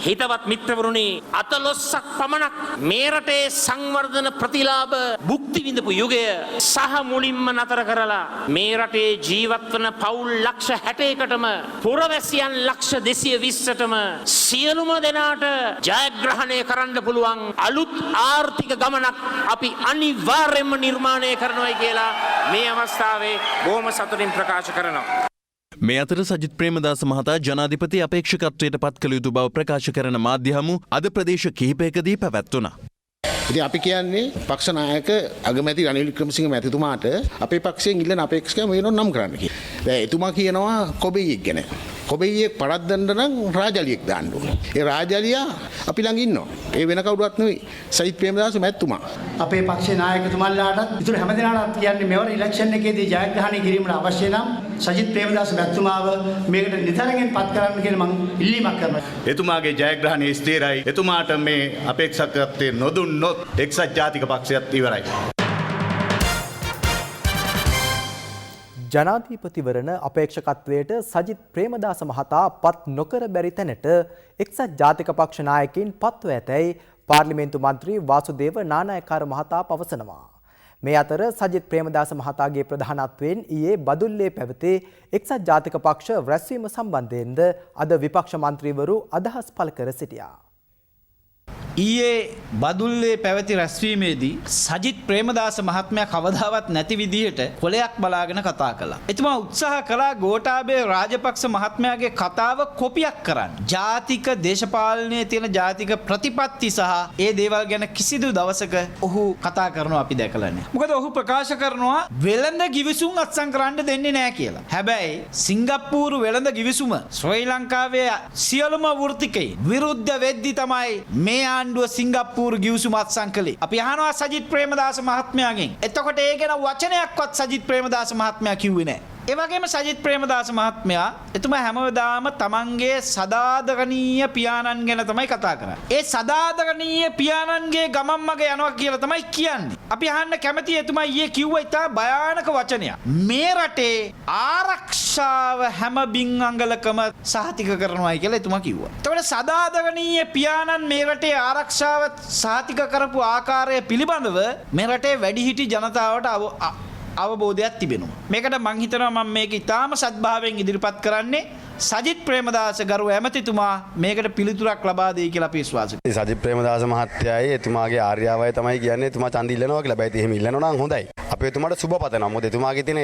හිතවත් මිත්‍රවරුනි, අතලොස්සක් පමණක් මේ රටේ සංවර්ධන ප්‍රතිලාභ භුක්ති විඳපු යුගය සහ මුලින්ම නතර කරලා මේ රටේ ජීවත් වන පවුල් ලක්ෂ 60කටම පුරවැසියන් ලක්ෂ 220ටම සියලුම දෙනාට ජයග්‍රහණය කරන්න පුළුවන් අලුත් ආර්ථික ගමනක් අපි අනිවාර්යයෙන්ම නිර්මාණය කරනවායි කියලා මේ අවස්ථාවේ බොහොම සතුටින් ප්‍රකාශ කරනවා. මේ අතර සජිත් ප්‍රේමදාස මහතා ජනාධිපති අපේක්ෂකත්වයට පත් කළ යුතු බව ප්‍රකාශ කරන මාධ්‍ය හමු අද ප්‍රදේශ කිහිපයකදී පැවැත්වුණා. ඉතින් අපි කියන්නේ පක්ෂ නායක අගමැති රනිල් වික්‍රමසිංහ මැතිතුමාට අපේ පක්ෂයෙන් ඉල්ලන අපේක්ෂකයම වෙනව නම් කරන්න කියලා. දැන් එතුමා කියනවා කොබෙයියෙක් ගැන. කොබෙයියෙක් පරද්දන්න නම් රාජලියෙක් දාන්න ඕනේ. ඒ රාජලියා අපි ළඟ ඉන්නවා. ඒ වෙන කවුරුවත් නෙවෙයි. සජිත් ප්‍රේමදාස මැතිතුමා. අපේ පක්ෂේ නායකතුමාලාටත් ඉතුරු හැම දෙනාටත් කියන්නේ මෙවර ඉලෙක්ෂන් එකේදී ජයග්‍රහණය කිරීමට අවශ්‍ය නම් සජිත් ප්‍රේමදාස මැතිතුමාව මේකට නිතරගෙන් පත් කරන්න කියලා මම ඉල්ලීමක් කරනවා. එතුමාගේ ජයග්‍රහණය ස්ථිරයි. එතුමාට මේ අපේක්ෂකත්වයේ නොදුන්නොත් එක්සත් ජාතික පක්ෂයත් ඉවරයි. ජනාධිපතිවරණ අපේක්ෂකත්වයට සජිත් ප්‍රේමදාස මහතා පත් නොකර බැරි තැනට එක්සත් ජාතික පක්ෂ නායකයින් පත්ව ඇතැයි පාර්ලිමේන්තු මන්ත්‍රී වාසුදේව නානායක්කාර මහතා පවසනවා. මේ අතර සජිත් ප්‍රේමදාස මහතාගේ ප්‍රධානත්වයෙන් ඊයේ බදුල්ලේ පැවති එක්සත් ජාතික පක්ෂ රැස්වීම සම්බන්ධයෙන්ද අද විපක්ෂ මන්ත්‍රීවරු අදහස් පළ කර සිටියා. ඊයේ බදුල්ලේ පැවති රැස්වීමේදී සජිත් ප්‍රේමදාස මහත්මයා කවදාවත් නැති විදිහට කොලයක් බලාගෙන කතා කළා. එතුමා උත්සාහ කළා ගෝඨාභය රාජපක්ෂ මහත්මයාගේ කතාව කොපියක් කරන්න. ජාතික දේශපාලනයේ තියෙන ජාතික ප්‍රතිපත්ති සහ ඒ දේවල් ගැන කිසිදු දවසක ඔහු කතා කරනවා අපි දැකලා නැහැ. මොකද ඔහු ප්‍රකාශ කරනවා වෙළඳ ගිවිසුම් අත්සන් කරන්න දෙන්නේ නැහැ කියලා. හැබැයි සිංගප්පූරු වෙළඳ ගිවිසුම ශ්‍රී ලංකාවේ සියලුම වෘත්තිකයින් විරුද්ධ වෙද්දි තමයි මේ ආණ්ඩුව සිංගප්පූරු ගිවිසුම අත්සන් කළේ. අපි අහනවා සජිත් ප්‍රේමදාස මහත්මයාගෙන්. එතකොට ඒ ගැන වචනයක්වත් සජිත් ප්‍රේමදාස මහත්මයා කිව්වේ නැහැ. ඒ වගේම සජිත් ප්‍රේමදාස මහත්මයා එතුමා හැමදාම තමන්ගේ සදාදරණීය පියාණන් ගැන තමයි කතා කරන්නේ. ඒ සදාදරණීය පියාණන්ගේ ගමන් මග යනවා කියලා තමයි කියන්නේ. අපි අහන්න කැමති එතුමා ඊයේ කිව්ව ඉතා භයානක වචනයක්. මේ රටේ ආරක්ෂාව හැම බින් අඟලකම සහතික කරනවායි කියලා එතුමා කිව්වා. එතකොට සදාදරණීය පියාණන් මේ රටේ ආරක්ෂාව සහතික කරපු ආකාරය පිළිබඳව මේ රටේ වැඩිහිටි ජනතාවට අවබෝධයක් තිබෙනවා. මේකට මං හිතනවා මම මේක ඉතාම සත්භාවයෙන් ඉදිරිපත් කරන්නේ සජිත් ප්‍රේමදාස ගරු ඇමතිතුමා මේකට පිළිතුරක් ලබා දෙයි කියලා අපි විශ්වාස කරනවා. සජිත් ප්‍රේමදාස මහත්තයයි එතුමාගේ ආර්යාවයි තමයි කියන්නේ එතුමා ඡන්ද ඉල්ලනවා කියලා. බැයි එහෙම ඉල්ලනවා නම් හොඳයි. අපි එතුමාට සුබ පතනවා. මොකද එතුමාගේ තියෙන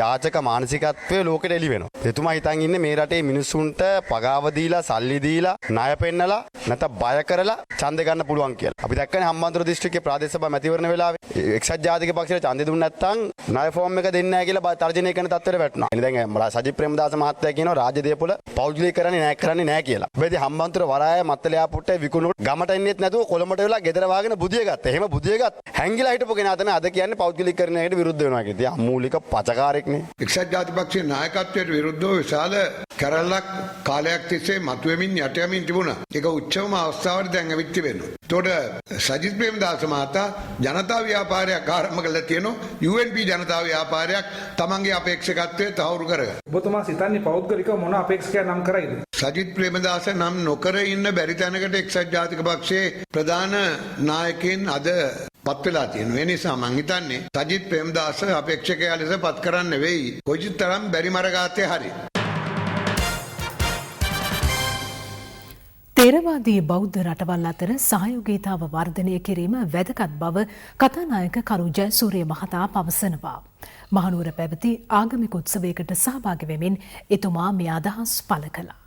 යාචක මානසිකත්වය ලෝකෙට එළි වෙනවා. එතුමා හිතන් ඉන්නේ මේ රටේ මිනිස්සුන්ට පගාව දීලා සල්ලි දීලා ණය පෙන්නලා නැත්නම් බය කරලා ඡන්ද ගන්න පුළුවන් කියලා. අපි දැක්කනේ හම්බන්තොට දිස්ත්‍රික්කයේ ප්‍රාදේශ සභා මැතිවරණ වෙලාවේ එක්සත් ජාතික පක්ෂයට ඡන්ද දුන්නේ නැත්නම් ණය ෆෝම් එක දෙන්නේ නැහැ කියලා තර්ජනය කරන තත්ත්වයට වැටුණා. එනි දැන් සජිත් ප්‍රේමදාස මහත්තයා කියනවා රාජ්‍ය දේපොළ පෞද්ගලික කරන්නේ නැහැ කියලා. හැබැයි හම්බන්තොට වරාය මත්තලයා පුට්ටේ විකුණු ගමට එන්නේත් නැතුව කොළඹට වෙලා ගෙදර වාගෙන බුදිය ගත්තා. එහෙම බුදිය ගත්ත හැංගිලා හිටපු කෙනා තමයි අද කියන්නේ පෞද්ගලිකකරණයට විරුද්ධ වෙනවා කියලා. මූලික පචකාරයෙක්නේ. එක්සත් ජාතික පක්ෂයේ නායකත්වයට විරුද්ධව විශාල කැරැල්ලක් කාලයක් තිස්සේ මතුවෙමින් යට යමින් තිබුණා. ඒක උච්චම අවස්ථාවට දැන් ඇවිත් තිබෙනවා. එතකොට සජිත් ප්‍රේමදාස මහතා ජනතා ව්‍යාපාරයක් ආරම්භ කළා තියෙනවා. UNP ජනතා ව්‍යාපාරයක් තමන්ගේ අපේක්ෂකත්වය තහවුරු කරගන්න. ඔබතුමා සිතන්නේ පෞද්ගලිකව මොන අපේක්ෂකයක් නම් කරයිද? සජිත් ප්‍රේමදාස නම් නොකර ඉන්න බැරි තැනකට එක්සත් ජාතික පක්ෂයේ ප්‍රධාන නායකයින් අද පත් වෙලා තියෙනවා. ඒ නිසා මං හිතන්නේ සජිත් ප්‍රේමදාස අපේක්ෂකයා ලෙස පත් කරන්න වෙයි. කොයිතරම් බැරි මරගාතේ හරි. තේරවාදී බෞද්ධ රටවල් අතර සහයෝගීතාව වර්ධනය කිරීම වැදගත් බව කතානායක කරු ජයසූරිය මහතා පවසනවා. මහනුවර පැවති ආගමික උත්සවයකට සහභාගී වෙමින් එතුමා මේ අදහස් පළ කළා.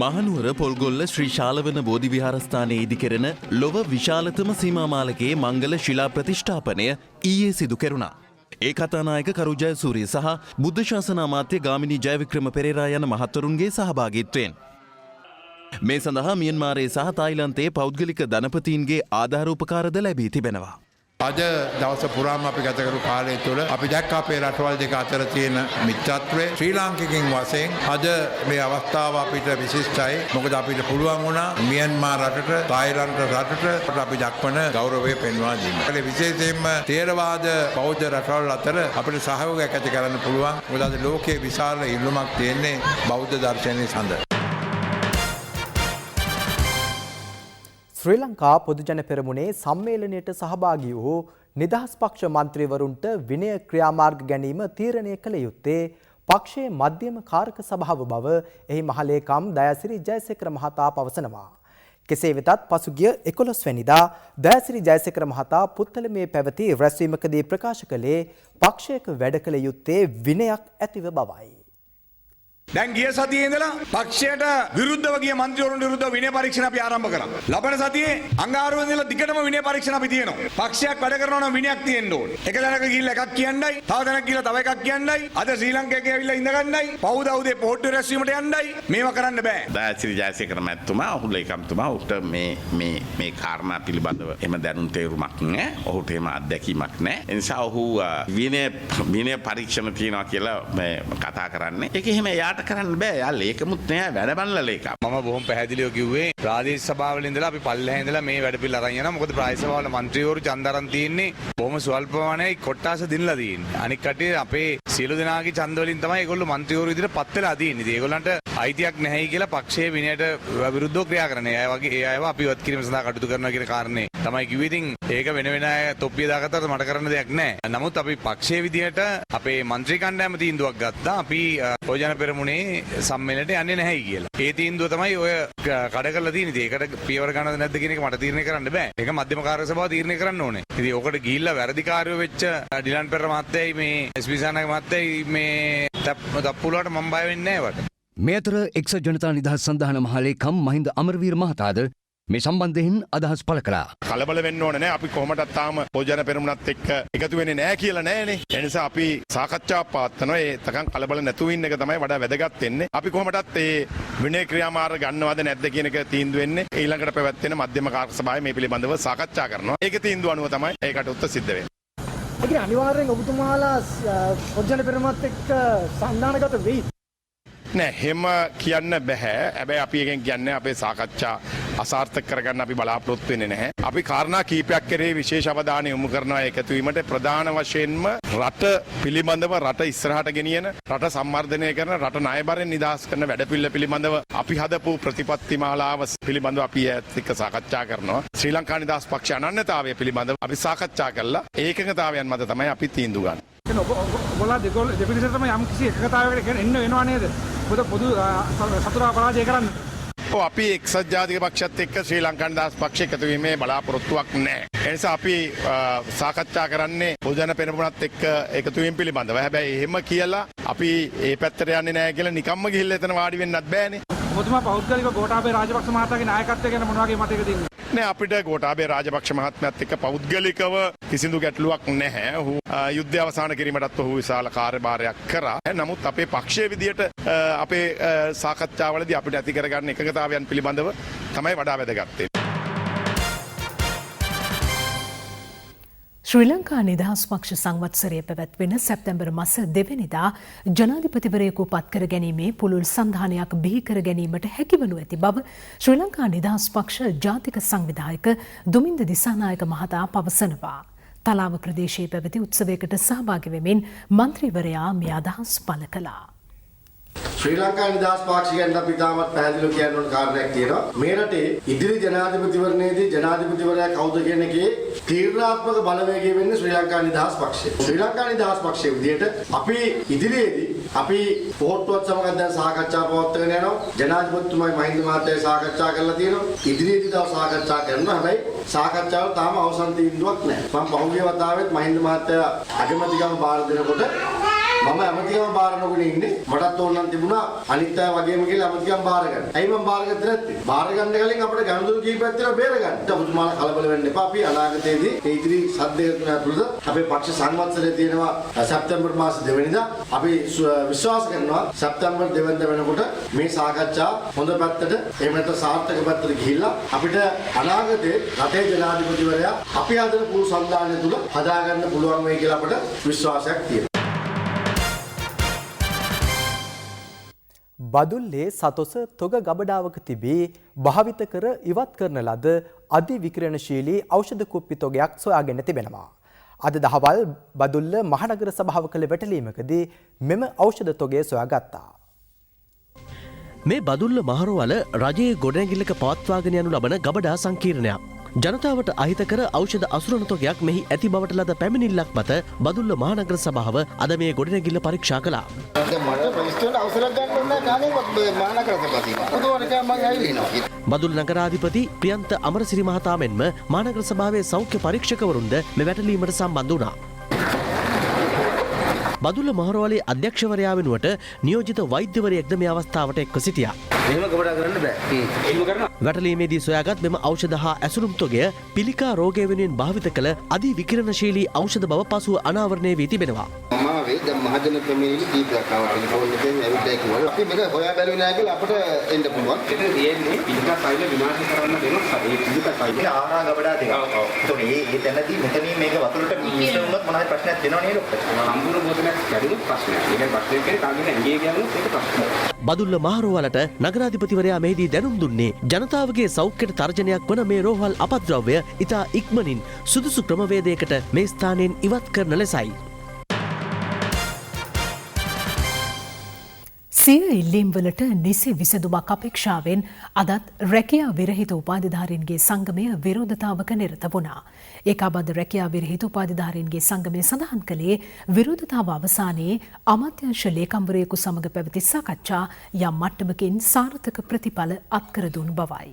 මහනුවර පොල්ගොල්ල ශ්‍රී ශාලවන බෝධි විහාරස්ථානයේ ඉදි කෙරෙන ලොව විශාලතම සීමාමාලකයේ මංගල ශිලා ප්‍රතිෂ්ඨාපනය ඊයේ සිදු කෙරුණා. ඒ කතානායක කරු ජයසූරිය සහ බුද්ධ ශාසන අමාත්‍ය ගාමිණී ජයවික්‍රම පෙරේරා යන මහත්වරුන්ගේ සහභාගීත්වයෙන් මේ සඳහා මියන්මාරයේ සහ තායිලන්තයේ පෞද්ගලික ධනපතීන්ගේ ආධාරෝපකාරද ලැබී තිබෙනවා. අද දවස පුරාම අපි ගත කරු කාලය තුළ අපි දැක්ක අපේ රටවල් දෙක අතර තියෙන මිත්‍රත්වය ශ්‍රී ලාංකිකයින් වශයෙන් අද මේ අවස්ථාව අපිට විශිෂ්ටයි. මොකද අපිට පුළුවන් වුණා මියන්මාර් රටට තායිලන්ත රටට අපි දක්වන ගෞරවය පෙන්වා දීම. ඒ විශේෂයෙන්ම තේරවාද බෞද්ධ රටවල් අතර අපිට සහයෝගයක් ඇති කරන්න පුළුවන්. මොකද අද ලෝකයේ විශාල ඉල්ලුමක් තියෙන්නේ බෞද්ධ දර්ශනය සඳහා. ශ්‍රී ලංකා පොදුජන පෙරමුණේ සම්මේලනයට සහභාගී වූ නිදහස් පක්ෂ මන්ත්‍රීවරුන්ට විනය ක්‍රියාමාර්ග ගැනීම තීරණය කළ යුත්තේ පක්ෂයේ මධ්‍යම කාරක සභාව බව එහි මහලේකම් දයාසිරි ජයසේකර මහතා පවසනවා. කෙසේ වෙතත් පසුගිය 11 වෙනිදා දයාසිරි ජයසේකර මහතා පුත්තලමේ පැවති රැස්වීමකදී ප්‍රකාශ කළේ පක්ෂයක වැඩ කළ යුත්තේ විනයක් ඇතිව බවයි. දැන් ගිය සතියේ ඉඳලා පක්ෂයට විරුද්ධව ගිය මන්ත්‍රීවරුන් විරුද්ධව විනය පරීක්ෂණ අපි ආරම්භ කරා. ලබන සතියේ අඟහරුවෙන් ඉඳලා දිගටම විනය පරීක්ෂණ අපි තියෙනවා. පක්ෂයක් වැඩ කරනවා නම් විනයක් තියෙන්න ඕනේ. එක දැනක ගිහිල්ලා එකක් කියන්නයි, තව දැනක ගිහිල්ලා තව එකක් කියන්නයි, අද ශ්‍රී ලංකාවේ ඇවිල්ලා ඉඳගන්නයි, පවුදවුදේ පොහොට්ටු රැස්වීමට යන්නයි මේව කරන්න බෑ. දයාසිරි ජයසේකර මැතිතුමා ඔහු ලේකම්තුමා ඔහුට මේ කාරණා පිළිබඳව එම දැනුම් තේරුමක් නැහැ. ඔහුට එම අත්දැකීමක් නැහැ. ඒ නිසා ඔහු විනය පරීක්ෂණ තියනවා කියලා කතා කරන්නේ. ඒක එහෙම යාට කරන්න බෑ. යා ලේකමුත් නෑ වැඩබන්ලා ලේකම්. මම බොහොම පැහැදිලිව කිව්වේ ප්‍රාදේශීය සභාවල ඉඳලා අපි පල්ලෙහා ඉඳලා මේ වැඩ පිළිවෙල අරන් යනවා. මොකද ප්‍රාදේශීය සභාවල මන්ත්‍රීවරු ඡන්ද අරන් තියෙන්නේ බොහොම ස්වල්ප ප්‍රමාණයයි කොට්ටාස දිනලා තියෙන්නේ. අනික් කටිය අපේ සියලු දෙනාගේ ඡන්ද වලින් තමයි ඒගොල්ලෝ මන්ත්‍රීවරු විදිහට පත් වෙලා තියෙන්නේ. ඉතින් ඒගොල්ලන්ට අයිතියක් නැහැයි කියලා පක්ෂයේ විනයට විරුද්ධව ක්‍රියා කරන්නේ. ඒ වගේ ඒ අයව අපි ඉවත් කිරීම සඳහා කටයුතු කරනවා කියන කාරණේ තමයි කිව්වේ. ඉතින් ඒක වෙන වෙන අය තොප්පිය දාගත්තට මට කරන්න දෙයක් නැහැ. නමුත් අපි පක්ෂයේ විදිහට අපේ මන්ත්‍රී කණ්ඩායම තීන්දුවක් ගත්තා. අපි පොදුජන පෙරමුණේ සම්මේලනයට යන්නේ නැහැයි කියලා. ඒ තීන්දුව තමයි ඔය කඩ කරලා තියෙන්නේ. ඒකට පියවර ගන්නවද නැද්ද කියන එක මට තීරණය කරන්න බෑ. ඒක මධ්‍යම කාර්ය සභාව තීරණය කරන්න ඕනේ. ඉතින් ඔකට ගිහිල්ලා වැරදිකාරයෝ වෙච්ච ඩිලන් පෙරේරා මහත්තයයි මේ එස්.පී. සානායක මහත්තයයි මේ තප්පුලට මම බය වෙන්නේ නැහැ වට. මේ අතර එක්සත් ජනතා නිදහස් සන්ධාන මහලේකම් මහින්ද අමරවීර මහතාද මේ සම්බන්ධයෙන් අදහස් පළ කළා. කලබල වෙන්න ඕනේ නෑ. අපි කොහොමදත් තාම පොදුජන පෙරමුණත් එක්ක එකතු වෙන්නේ නෑ කියලා නෑනේ. ඒ නිසා අපි සාකච්ඡාවක් පවත්වනවා. ඒ තරම් කලබල නැතුව ඉන්න එක තමයි වඩා වැදගත් වෙන්නේ. අපි කොහොමදත් මේ විනය ක්‍රියාමාර්ග ගන්නවද නැද්ද කියන එක තීන්දුව වෙන්නේ ඊළඟට පැවැත්වෙන මධ්‍යම කාර්ය සභාවේ මේ පිළිබඳව සාකච්ඡා කරනවා. ඒක තීන්දුව අනුව තමයි ඒකට උත්තර සිද්ධ වෙන්නේ. ඒ කියන්නේ අනිවාර්යෙන් ඔබතුමාලා පොදුජන පෙරමුණත් එක්ක සම්මානගත වෙයි. නෑ එහෙම කියන්න බෑ. හැබැයි අපි එකෙන් කියන්නේ අපේ සාකච්ඡා අසාර්ථක කරගන්න අපි බලාපොරොත්තු වෙන්නේ නැහැ. අපි කාරණා කීපයක් කරේ විශේෂ අවධානය යොමු කරනවා. එකතු වීමට ප්‍රධාන වශයෙන්ම රට පිළිබඳව රට ඉස්සරහට ගෙනියන රට සම්වර්ධනය කරන රට ණයබරෙන් නිදහස් කරන වැඩපිළිවෙල පිළිබඳව අපි හදපු ප්‍රතිපත්ති මාලාව පිළිබඳව අපි එක්ක සාකච්ඡා කරනවා. ශ්‍රී ලංකා නිදහස් පක්ෂ අනන්‍යතාවය පිළිබඳව අපි සාකච්ඡා කළා. ඒකකතාවයන් මත තමයි අපි තීන්දුව ගන්න. ඔබලා දෙපිරිසටම යම් කිසි එකතාවයකට එන්න වෙනවා නේද? පොදු සතුරා පරාජය කරන්න. අපි එක්සත් ජාතික පක්ෂත් එක්ක ශ්‍රී ලංකා නිදහස් පක්ෂ එකතු වීමේ බලාපොරොත්තුවක් නැහැ. ඒ නිසා අපි සාකච්ඡා කරන්නේ පොදුජන පෙරමුණත් එක්ක එකතු වීම පිළිබඳව. හැබැයි එහෙම කියලා අපි ඒ පැත්තට යන්නේ නැහැ කියලා නිකම්ම ගිහිල්ලා එතන වාඩි වෙන්නත් බෑනේ. ඔබතුමා පෞද්ගලිකව ගෝඨාභය රාජපක්ෂ මහතාගේ නායකත්වය ගැන මොන වගේ මතයකද ඉන්නේ? නෑ අපිට ගෝඨාභය රාජපක්ෂ මහත්මයාත් එක්ක පෞද්ගලිකව කිසිදු ගැටලුවක් නැහැ. ඔහු යුද්ධය අවසන් කිරීමටත් ඔහු විශාල කාර්යභාරයක් කරා. නමුත් අපේ පක්ෂයේ විදියට අපේ සාකච්ඡාවලදී අපිට ඇති කරගන්න එකඟතාවයන් පිළිබඳව තමයි වඩා වැදගත් වෙන්නේ. ශ්‍රී ලංකා නිදහස් පක්ෂ සංවත්සරය පැවැත්වෙන සැප්තැම්බර් මාස 2 වෙනිදා ජනාධිපතිවරයෙකු පත් කර ගැනීමේ පුළුල් සංධානයක් බිහි කර ගැනීමට හැකිවනු ඇති බව ශ්‍රී ලංකා නිදහස් පක්ෂ ජාතික සංවිධායක දුමින්ද දිසානායක මහතා පවසනවා. තලාව ප්‍රදේශයේ පැවති උත්සවයකට සහභාගී වෙමින් මන්ත්‍රීවරයා මේ අදහස් පළ කළා. ශ්‍රී ලංකා නිදහස් පාක්ෂිකයන්ට අපි තාමත් පැහැදිලිව කියන්න ඕන කාරණයක් තියෙනවා. මේ රටේ ඉදිරි ජනාධිපතිවරණයේදී ජනාධිපතිවරයා කවුද කියන එකේ තීරණාත්මක බලවේගය වෙන්නේ ශ්‍රී ලංකා නිදහස් පක්ෂය. ශ්‍රී ලංකා නිදහස් පක්ෂයේ විදිහට අපි ඉදිරියේදී අපි පොහොට්ටුවත් සමග දැන් සාකච්ඡා පවත්වාගෙන යනවා. ජනාධිපතිතුමයි මහින්ද මහත්තයයි සාකච්ඡා කරලා තියෙනවා. ඉදිරියේදී තව සාකච්ඡා කරනවා. හැබැයි සාකච්ඡාව තාම අවසන් තීන්දුවක් නැහැ. මම පහුගිය වතාවෙත් මහින්ද මහත්තයා අගමැතිකම බාර දෙනකොට මම ඇමතිකම බාර නොගෙන ඉන්නේ. මටත් ඕනනම් තිබුණා අනිත් අය වගේම කියලා ඇමතිකම බාර ගන්න. ඇයි මම බාර ගත්තේ නැත්තේ? බාර ගන්න කලින් අපිට ගනුදෙනු කීපයක් තියෙනවා බේර ගන්න. ඔබතුමාලා කලබල වෙන්න එපා. අපි අනාගතයේදී මේ ඉදිරි සද්දේ තුන ඇතුළත අපේ පක්ෂ සංවත්සරය තියෙනවා සැප්තැම්බර් මාස 2 වෙනිදා. අපි විශ්වාස කරනවා සැප්තැම්බර් 2 වෙනිදා වෙනකොට මේ සාකච්ඡා හොඳ පැත්තට එහෙම නැත්නම් සාර්ථක පැත්තට ගිහිල්ලා අපිට අනාගතයේ රටේ ජනාධිපතිවරයා අපි හදන පුරු සම්දානය තුල හදාගන්න පුළුවන් වෙයි කියලා අපිට විශ්වාසයක් තියෙනවා. බදුල්ලේ සතොස තොග ගබඩාවක තිබී භාවිත කර ඉවත් කරන ලද අධිවිකිරණශීලී ඖෂධ කුප්පි තොගයක් සොයාගෙන තිබෙනවා. අද දහවල් බදුල්ල මහනගර සභාව කළ වැටලීමකදී මෙම ඖෂධ තොගය සොයාගත්තා. මේ බදුල්ල මහරවල රජයේ ගොඩනැගිල්ලක පවත්වාගෙන යනු ලබන ගබඩා සංකීර්ණයක්. ජනතාවට අහිත කර ඖෂධ අසුරණ තොගයක් මෙහි ඇති බවට ලද පැමිණිල්ලක් මත බදුල්ල මහනගර සභාව අද මේ ගොඩනැගිල්ල පරීක්ෂා කළා. බදුල්ල නගරාධිපති ප්‍රියන්ත අමරසිරි මහතා මෙන්ම මහනගර සභාවේ සෞඛ්‍ය පරීක්ෂකවරුන්ද මේ වැටලීමට සම්බන්ධ වුණා. බදුල්ල මහරවලේ අධ්‍යක්ෂවරයා වෙනුවට නියෝජිත වෛද්‍යවරයෙක්ද මේ අවස්ථාවට එක්ව සිටියා. වැටලීමේදී සොයාගත් මෙම ඖෂධ හා ඇසුරුම් තොගය පිළිකා රෝගය වෙනුවෙන් භාවිත කළ අධි විකිරණශීලී ඖෂධ බව පසුව අනාවරණය වී තිබෙනවා. මහජන ප්‍රමේයලි කීපයක් ආවම කවුරුද ඇවිල්ලා කිව්වා අපි මේක හොයා බැලුවේ නැහැ කියලා අපිට එන්න පුළුවන්. ඒක තියෙන්නේ පිළිකා ෆයිල් විනාශ කරන්න දෙනවා. ඒ පිළිකා ෆයිල් ආහාර ගබඩා දෙක. ඒතකොට මේ තැනදී මෙතනින් මේක වතුරට මිශ්‍ර වුණොත් මොනවද ප්‍රශ්නයක් දෙනව නේද? සම්පූර්ණ භෝජනයක් කැඩුණොත් ප්‍රශ්නයක්. ඒක ප්‍රශ්නයක් කියන්නේ කාගෙන් ඇඟේ ගියොත් ඒක ප්‍රශ්නයක්. බදුල්ල මහරවලට නගරාධිපතිවරයා මෙහිදී දැනුම් දුන්නේ ජනතාවගේ සෞඛ්‍යයට තර්ජනයක් වන මේ රෝහල් අපද්‍රව්‍ය ඉතා ඉක්මනින් සුදුසු ක්‍රමවේදයකට මේ ස්ථානයෙන් ඉවත් කරන ලෙසයි. සිය ඉල්ලීම්වලට නිසි විසඳුමක් අපේක්ෂාවෙන් අදත් රැකියා විරහිත උපාධිධාරීන්ගේ සංගමය විරෝධතාවක නිරත වුණා. ඒකාබද්ධ රැකියා විරහිත උපාධිධාරීන්ගේ සංගමය සඳහන් කළේ විරෝධතාව අවසානයේ අමාත්‍යාංශ ලේකම්වරයෙකු සමග පැවති සාකච්ඡා යම් මට්ටමකින් සාර්ථක ප්‍රතිඵල අත්කර දුන් බවයි.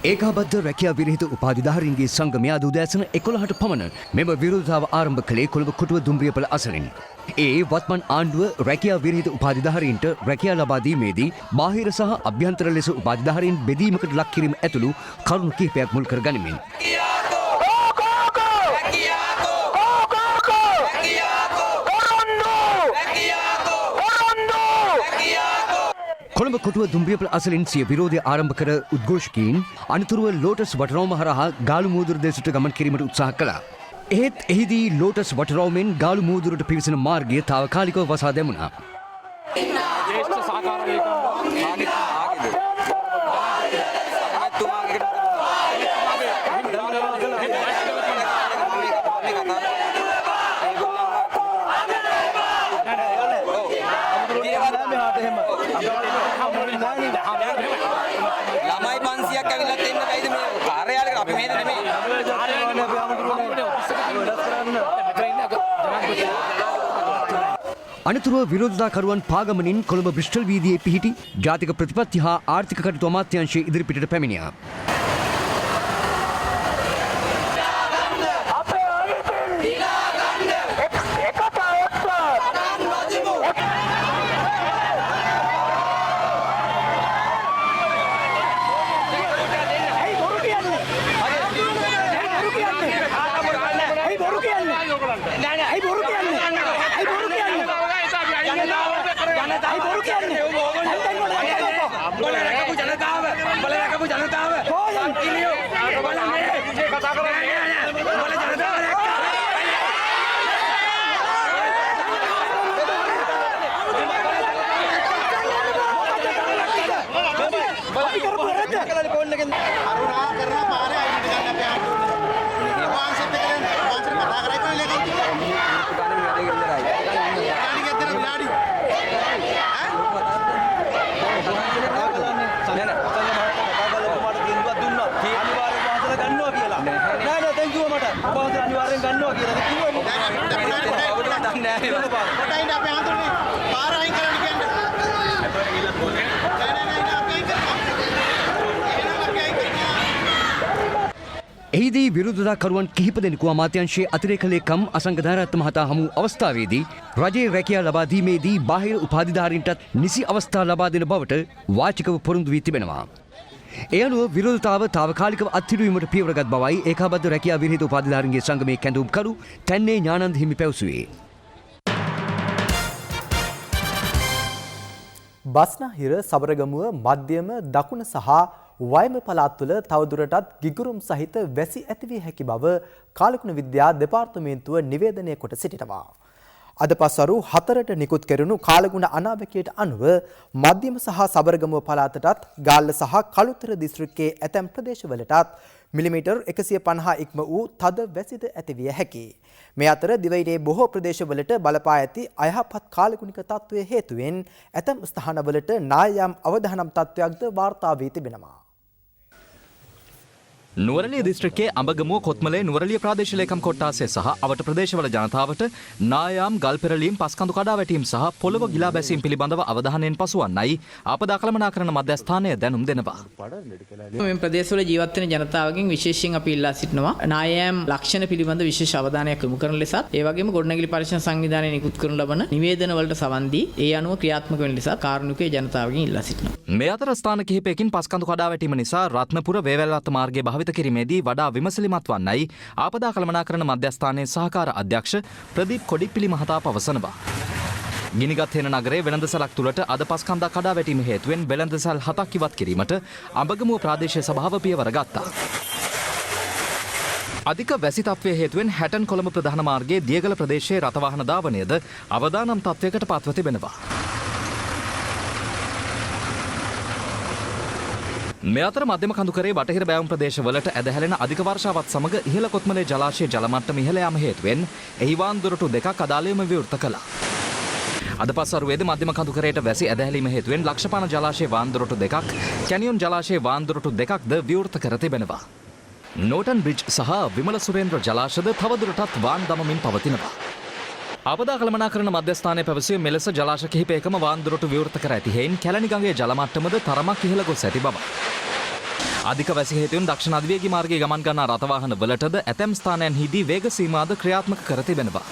ඒකාබද්ධ රැකියා විරහිත උපාධිධාරීන්ගේ සංගමය අද උදෑසන 11ට පමණ මෙම විරෝධතාව ආරම්භ කළේ කොළඹ කොටුව දුම්රියපල අසලින්. ඒ වත්මන් ආණ්ඩුව රැකියා විරහිත උපාධිධාරීන්ට රැකියා ලබා දීමේදී බාහිර සහ අභ්‍යන්තර ලෙස උපාධිධාරීන් බෙදීමකට ලක් කිරීම ඇතුළු කරුණු කිහිපයක් මුල් කර ගනිමින් කොළඹ කොටුව දුම්රියපල අසලින් සිය විරෝධය ආරම්භ කර උද්ඝෝෂකයින් අනතුරුව ලෝටස් වටරවුම හරහා ගාලු මූදුර දෙසට ගමන් කිරීමට උත්සාහ කළා. එහෙත් එහිදී ලෝටස් වටරවුමෙන් ගාලු මූදුරට පිවිසෙන මාර්ගය තාවකාලිකව වසා දැමුණා. ළමයි 500ක් ඇවිල්ලා දෙන්න බැයිද මේ කාර්යාලයකට අපි මෙහෙද නෙමෙයි. අනතුරුව විරෝධතාකරුවන් පාගමනින් කොළඹ බ්‍රිස්ටල් වීදියේ පිහිටි ජාතික ප්‍රතිපත්ති හා ආර්ථික කටයුතු අමාත්‍යාංශයේ ඉදිරිපිටට පැමිණියා. අනිවාර්යෙන් ගන්නවා කියලා කිව්වනේ. එහිදී විරුද්ධතාකරුවන් කිහිප දෙනෙකු අමාත්‍යංශයේ අතිරේක ලේකම් අසංගධාරත්න මහතා හමු අවස්ථාවේදී රජයේ රැකියාව ලබා දීමේදී බාහිර උපාධිධාරීන්ටත් නිසි අවස්ථා ලබා දෙන බවට වාචිකව පොරොන්දු වී තිබෙනවා. ඒ අනුව විරෝධතාව තාවකාලිකව අත්හිටුවීමට පියවරගත් බවයි ඒකාබද්ධ රැකියා විරහිත උපාධිධාරීන්ගේ සංගමේ කැඳවුම්කරු තැන්නේ ඥානන්ද හිමි පැවසුවේ. බස්නාහිර සබරගමුව මධ්‍යම දකුණ සහ වයම පළාත් තුළ තවදුරටත් ගිගුරුම් සහිත වැසි ඇතිවිය හැකි බව කාලකුණ විද්‍යා දෙපාර්තමේන්තුව නිවේදනය කොට සිටිනවා. අද පස්වරු 4ට නිකුත් කෙරුණු කාලගුණ අනාවකයට අනුව මධ්‍යම සහ සබරගමුව පළාතටත් ගාල්ල සහ කළුතර දිස්ත්‍රික්කයේ ඇතැම් ප්‍රදේශවලටත් මිලිමීටර් 150 ඉක්ම වූ තද වැසිද ඇතිවිය හැකියි. මේ අතර දිවයිනේ බොහෝ ප්‍රදේශවලට බලපා ඇති අයහපත් කාලගුණික තත්ත්වය හේතුවෙන් ඇතැම් ස්ථානවලට නායම් අවදානම් තත්ත්වයක්ද වාර්තා වී තිබෙනවා. නුවරලිය දිස්ත්‍රික්කයේ අඹගමුව කොත්මලේ නුවරලිය ප්‍රාදේශීය ලේකම් කොට්ටාසය සහ අවට ප්‍රදේශවල ජනතාවට නායාම් ගල් පෙරලීම් පස්කඳු කඩා වැටීම් සහ පොළව ගිලා බැසීම් පිළිබඳව අවධානයෙන් පසුවන්නයි ආපදා කළමනාකරණ මධ්‍යස්ථානය දැනුම් දෙනවා. මේ ප්‍රදේශවල ජීවත් වෙන ජනතාවගෙන් විශේෂයෙන් අපි ඉල්ලා සිටිනවා නායාම් ලක්ෂණ පිළිබඳ විශේෂ අවධානයක් යොමු කරන ලෙසත් ඒ වගේම ගොඩනැගිලි පරීක්ෂණ සංවිධානයේ නිකුත් කරන ලබන නිවේදන වලට සවන් දී ඒ අනුව ක්‍රියාත්මක වෙන ලෙසත් කාරුණිකේ ජනතාවගෙන් ඉල්ලා සිටිනවා. මේ අතර ස්ථාන කිහිපයකින් පස්කඳු කඩා වැටීම නිසා රත්නපුර වේවැල්වත්ත මාර්ගයේ භාවිත කිරීමේදී වඩා විමසිලිමත් වන්නයි ආපදා කළමනාකරණ මධ්‍යස්ථානයේ සහකාර අධ්‍යක්ෂ ප්‍රදීප් කොඩිප්පිලි මහතා පවසනවා. ගිනිගත් හේන නගරයේ වෙළඳසැලක් තුළට අද පස්කන්දක් කඩා වැටීම හේතුවෙන් වෙළඳසැල් 7ක් ඉවත් කිරීමට අඹගමුව ප්‍රාදේශීය සභාව පියවර ගත්තා. අධික වැසි තත්ත්වය හේතුවෙන් හැටන් කොළඹ ප්‍රධාන මාර්ගයේ දියගල ප්‍රදේශයේ රථවාහන ධාවනයද අවදානම් තත්ත්වයකට පත්ව තිබෙනවා. මේ අතර මධ්‍යම කඳුකරේ බටහිර බෑවුම් ප්‍රදේශවලට ඇදහැලෙන අධික වර්ෂාවත් සමග ඉහළ කොත්මලේ ජලාශයේ ජල මට්ටම ඉහළ යාම හේතුවෙන් එහි වාන්දුරටු දෙකක් අදාළවම විවෘත කළා. අද පස්වරුවේදී මධ්‍යම කඳුකරේට වැසි ඇදහැලීම හේතුවෙන් ලක්ෂපාන ජලාශයේ වාන්දුරටු දෙකක්, කැනියොන් ජලාශයේ වාන්දුරටු දෙකක්ද විවෘත කර තිබෙනවා. නෝටන් බ්‍රිජ් සහ විමල සුරේන්ද්‍ර ජලාශද තවදුරටත් වාන් දමමින් පවතිනවා. ආපදා කළමනාකරණ මධ්‍යස්ථානයේ පැවසුවේ මෙලෙස ජලාශ කිහිපයකම වාන්දුරටු විවෘත කර ඇති හේයින් කැලණි ගඟේ ජල මට්ටමද තරමක් ඉහළ ගොස් ඇති බව. අධික වැසි හේතුවෙන් දක්ෂිණ අධිවේගී මාර්ගයේ ගමන් කරන රථවාහන වලටද ඇතැම් ස්ථානයන්හිදී වේග සීමාද ක්‍රියාත්මක කර තිබෙනවා.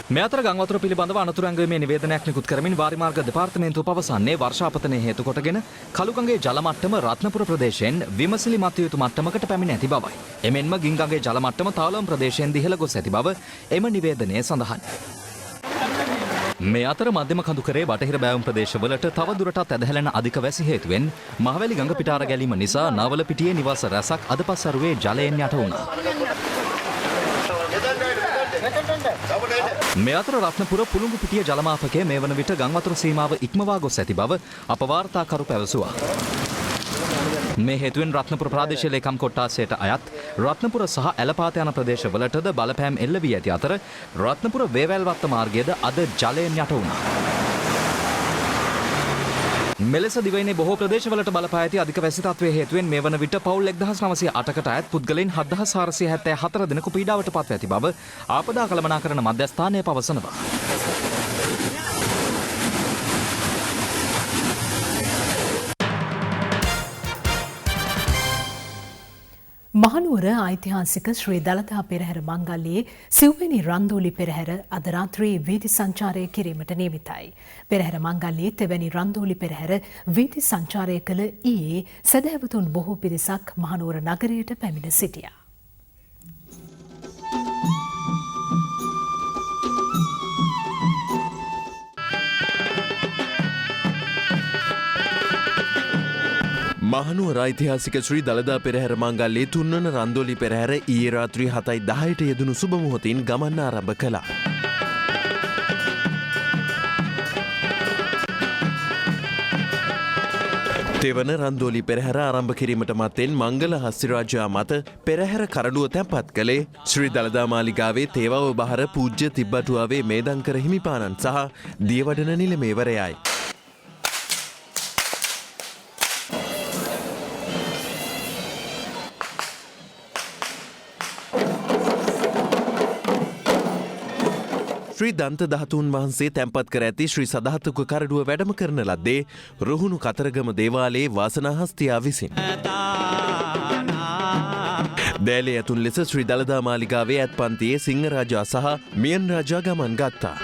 මේ අතර ගං වතුර පිළිබඳව අනතුරු ඇඟවීමේ නිවේදනයක් නිකුත් කරමින් වාරිමාර්ග දෙපාර්තමේන්තුව පවසන්නේ වර්ෂාපතනය හේතු කොටගෙන කළුගඟේ ජල මට්ටම රත්නපුර ප්‍රදේශයෙන් විමසිලිමත් යුතු මට්ටමකට පැමිණ ඇති බවයි. එමෙන්ම ගින්ගඟේ ජල මට්ටම තාවලම් ප්‍රදේශයෙන් ඉහළ ගොස් ඇති බව එම නිවේදනයේ සඳහන්. මේ අතර මධ්‍යම කඳුකරේ බටහිර බෑවුම් ප්‍රදේශවලට තවදුරටත් ඇදහැලෙන අධික වැසි හේතුවෙන් මහවැලි ගඟ පිටාර ගැලීම නිසා නවලපිටියේ නිවාස රැසක් අද පස්වරුවේ ජලයෙන් යට වුණා. මේ අතර රත්නපුර පුළුඟු පිටිය ජලමාපකය මේ වන විට ගං වතුර සීමාව ඉක්මවා ගොස් ඇති බව අප වාර්තාකරු පැවසුවා. මේ හේතුවෙන් රත්නපුර ප්‍රාදේශීය ලේකම් කොට්ටාසයට අයත් රත්නපුර සහ ඇලපාත යන ප්‍රදේශවලටද බලපෑම් එල්ල වී ඇති අතර රත්නපුර වේවැල්වත්ත මාර්ගයද අද ජලයෙන් යට වුණා. මෙලෙස දිවයිනේ බොහෝ ප්‍රදේශවලට බලපා ඇති අධික වැසි තත්ත්වයේ හේතුවෙන් මේ වන විට පවුල් 1908කට අයත් පුද්ගලයන් 7474 දෙනෙකු පීඩාවට පත්ව ඇති බව ආපදා කළමනාකරණ මධ්‍යස්ථානය පවසනවා. මහනුවර ඓතිහාසික ශ්‍රී දළදා පෙරහැර මංගල්‍යයේ සිව්වෙනි රන්දෝලි පෙරහැර අද රාත්‍රියේ වීදි සංචාරය කිරීමට නියමිතයි. පෙරහැර මංගල්‍යයේ තෙවැනි රන්දෝලි පෙරහැර වීදි සංචාරය කළ ඊයේ සැදැහැවතුන් බොහෝ පිරිසක් මහනුවර නගරයට පැමිණ සිටියා. මහනුවර ඓතිහාසික ශ්‍රී දළදා පෙරහැර මංගල්‍යයේ තුන්වන රන්දෝලි පෙරහැර ඊයේ රාත්‍රී 7:10ට යෙදුණු සුබ මොහොතින් ගමන් ආරම්භ කළා. තෙවන රන්දෝලි පෙරහැර ආරම්භ කිරීමට මත්තෙන් මංගල හස්තිරාජයා මත පෙරහැර කරඩුව තැන්පත් කළේ ශ්‍රී දළදා මාලිගාවේ තේවව බහර පූජ්‍ය තිබ්බටුවාවේ මේදංකර හිමිපාණන් සහ දියවඩන නිලමේවරයයි. ශ්‍රී දන්ත ධාතුන් වහන්සේ තැන්පත් කර ඇති ශ්‍රී සදහතුක කරඩුව වැඩම කරන ලද්දේ රුහුණු කතරගම දේවාලයේ වාසනාහස්තියා විසින්. දෑලේ ඇතුන් ලෙස ශ්‍රී දළදා මාලිගාවේ ඇත් පන්තියේ සිංහ රාජා සහ මියන් රාජා ගමන් ගත්තා.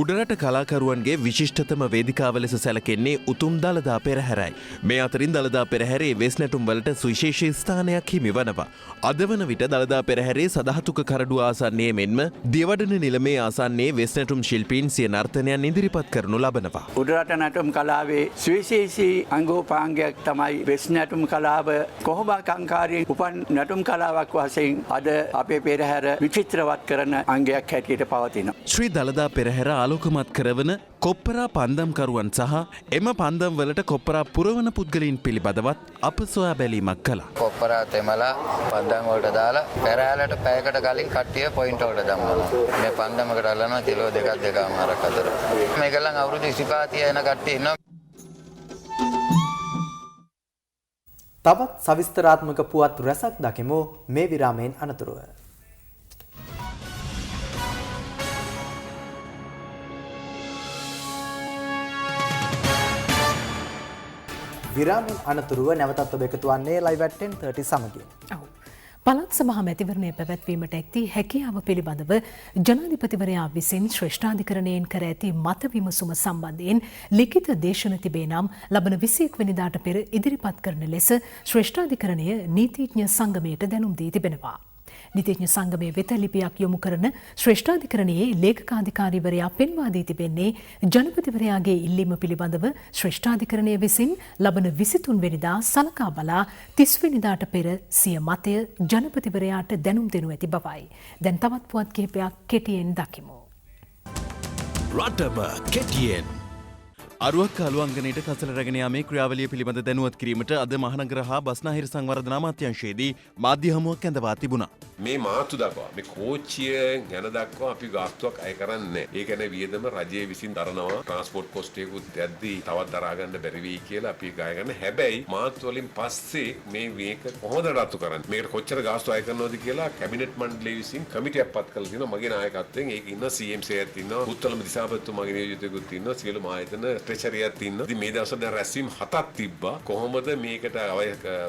උඩරට කලාකරුවන්ගේ විශිෂ්ටතම වේදිකාව ලෙස සැලකෙන්නේ උතුම් දළදා පෙරහැරයි. මේ අතරින් දළදා පෙරහැරේ වෙස් නැටුම් වලට සුවිශේෂී ස්ථානයක් හිමි වනවා. අද වන විට දළදා පෙරහැරේ සදහතුක කරඩුව ආසන්නයේ මෙන්ම දියවඩන නිලමේ ආසන්නයේ වෙස් නැටුම් ශිල්පීන් සිය නර්තනයන් ඉදිරිපත් කරනු ලබනවා. උඩරට නැටුම් කලාවේ සුවිශේෂී අංගෝපාංගයක් තමයි වෙස් නැටුම් කලාව. කොහොඹකංකාරී උපන් නැටුම් කලාවක් වශයෙන් අද අපේ පෙරහැර විචිත්‍රවත් කරන අංගයක් හැටියට පවතිනවා. ශ්‍රී දළදා පෙරහැර ආලෝකමත් කරවන කොප්පරා පන්දම්කරුවන් සහ එම පන්දම් වලට කොප්පරා පුරවන පුද්ගලයින් පිළිබඳවත් අප සොයා බැලීමක් කළා. කොප්පරා තෙමලා පන්දම් වලට දාලා පෙරහැරට පැයකට කලින් කට්ටිය පොයින්ට් වලට දැම්මනවා. මේ පන්දමකට අල්ලනවා කිලෝ 2.5 අතර. මේකලන් අවුරුදු 25 යන කට්ටිය ඉන්නවා. තවත් සවිස්තරාත්මක පුවත් රැසක් දකිමු මේ විරාමයෙන් අනතුරුව. විරාමෙන් අනතුරුව නැවතත් ඔබ එකතු වන්නේ live at 10:30 සමගින්. පළාත් සභා මැතිවරණය පැවැත්වීමට ඇති හැකියාව පිළිබඳව ජනාධිපතිවරයා විසින් ශ්‍රේෂ්ඨාධිකරණයෙන් කර ඇති මත විමසුම සම්බන්ධයෙන් ලිඛිත දේශන තිබේ නම් ලබන 21 වෙනිදාට පෙර ඉදිරිපත් කරන ලෙස ශ්‍රේෂ්ඨාධිකරණය නීතිඥ සංගමයට දැනුම් දී තිබෙනවා. නීතිඥ සංගමයේ වෙත ලිපියක් යොමු කරන ශ්‍රේෂ්ඨාධිකරණයේ ලේකකාධිකාරීවරයා පෙන්වා දී තිබෙන්නේ ජනපතිවරයාගේ ඉල්ලීම පිළිබඳව ශ්‍රේෂ්ඨාධිකරණය විසින් ලබන 23 වෙනිදා සලකා බලා 30 වෙනිදාට පෙර සිය මතය ජනපතිවරයාට දැනුම් දෙනු ඇති බවයි. දැන් තවත් පුවත් කිහිපයක් කෙටියෙන් දකිමු. රටම කෙටියෙන් අරුවක් අලුවංගනයට කසල රැගෙන යාමේ ක්‍රියාවලිය පිළිබඳ දැනුවත් කිරීමට අද මහනගර හා බස්නාහිර සංවර්ධන අමාත්‍යාංශයේදී මාධ්‍ය හමුවක් ඇඳවා තිබුණා. මේ මාතු දක්වා මේ කෝච්චිය ගැන දක්වා අපි ගාස්තුවක් අය කරන්නේ. ඒ කියන්නේ වියදම රජයේ විසින් දරනවා. ට්‍රාන්ස්පෝර්ට් කොස්ට් එකකුත් යද්දී තවත් දරා ගන්න බැරි වෙයි කියලා අපි ගාය ගන්න. හැබැයි මාතු වලින් පස්සේ මේක කොහොමද රතු කරන්නේ? මේකට කොච්චර ගාස්තු අය කරනවද කියලා කැබිනට් මණ්ඩලය විසින් කමිටියක් පත් කරලා තියෙනවා. මගේ නායකත්වයෙන් ඒක ඉන්න CMC එකක් ඉන්නවා. උත්තලම දිසාපතිතුමාගේ නියෝජිතයෙකුත් ඉන්නවා. සියලුම ආයතන ට්‍රෙෂරියක් ඉන්නවා. ඉතින් මේ දවස්වල දැන් රැස්වීම 7ක් තිබ්බා. කොහොමද මේකට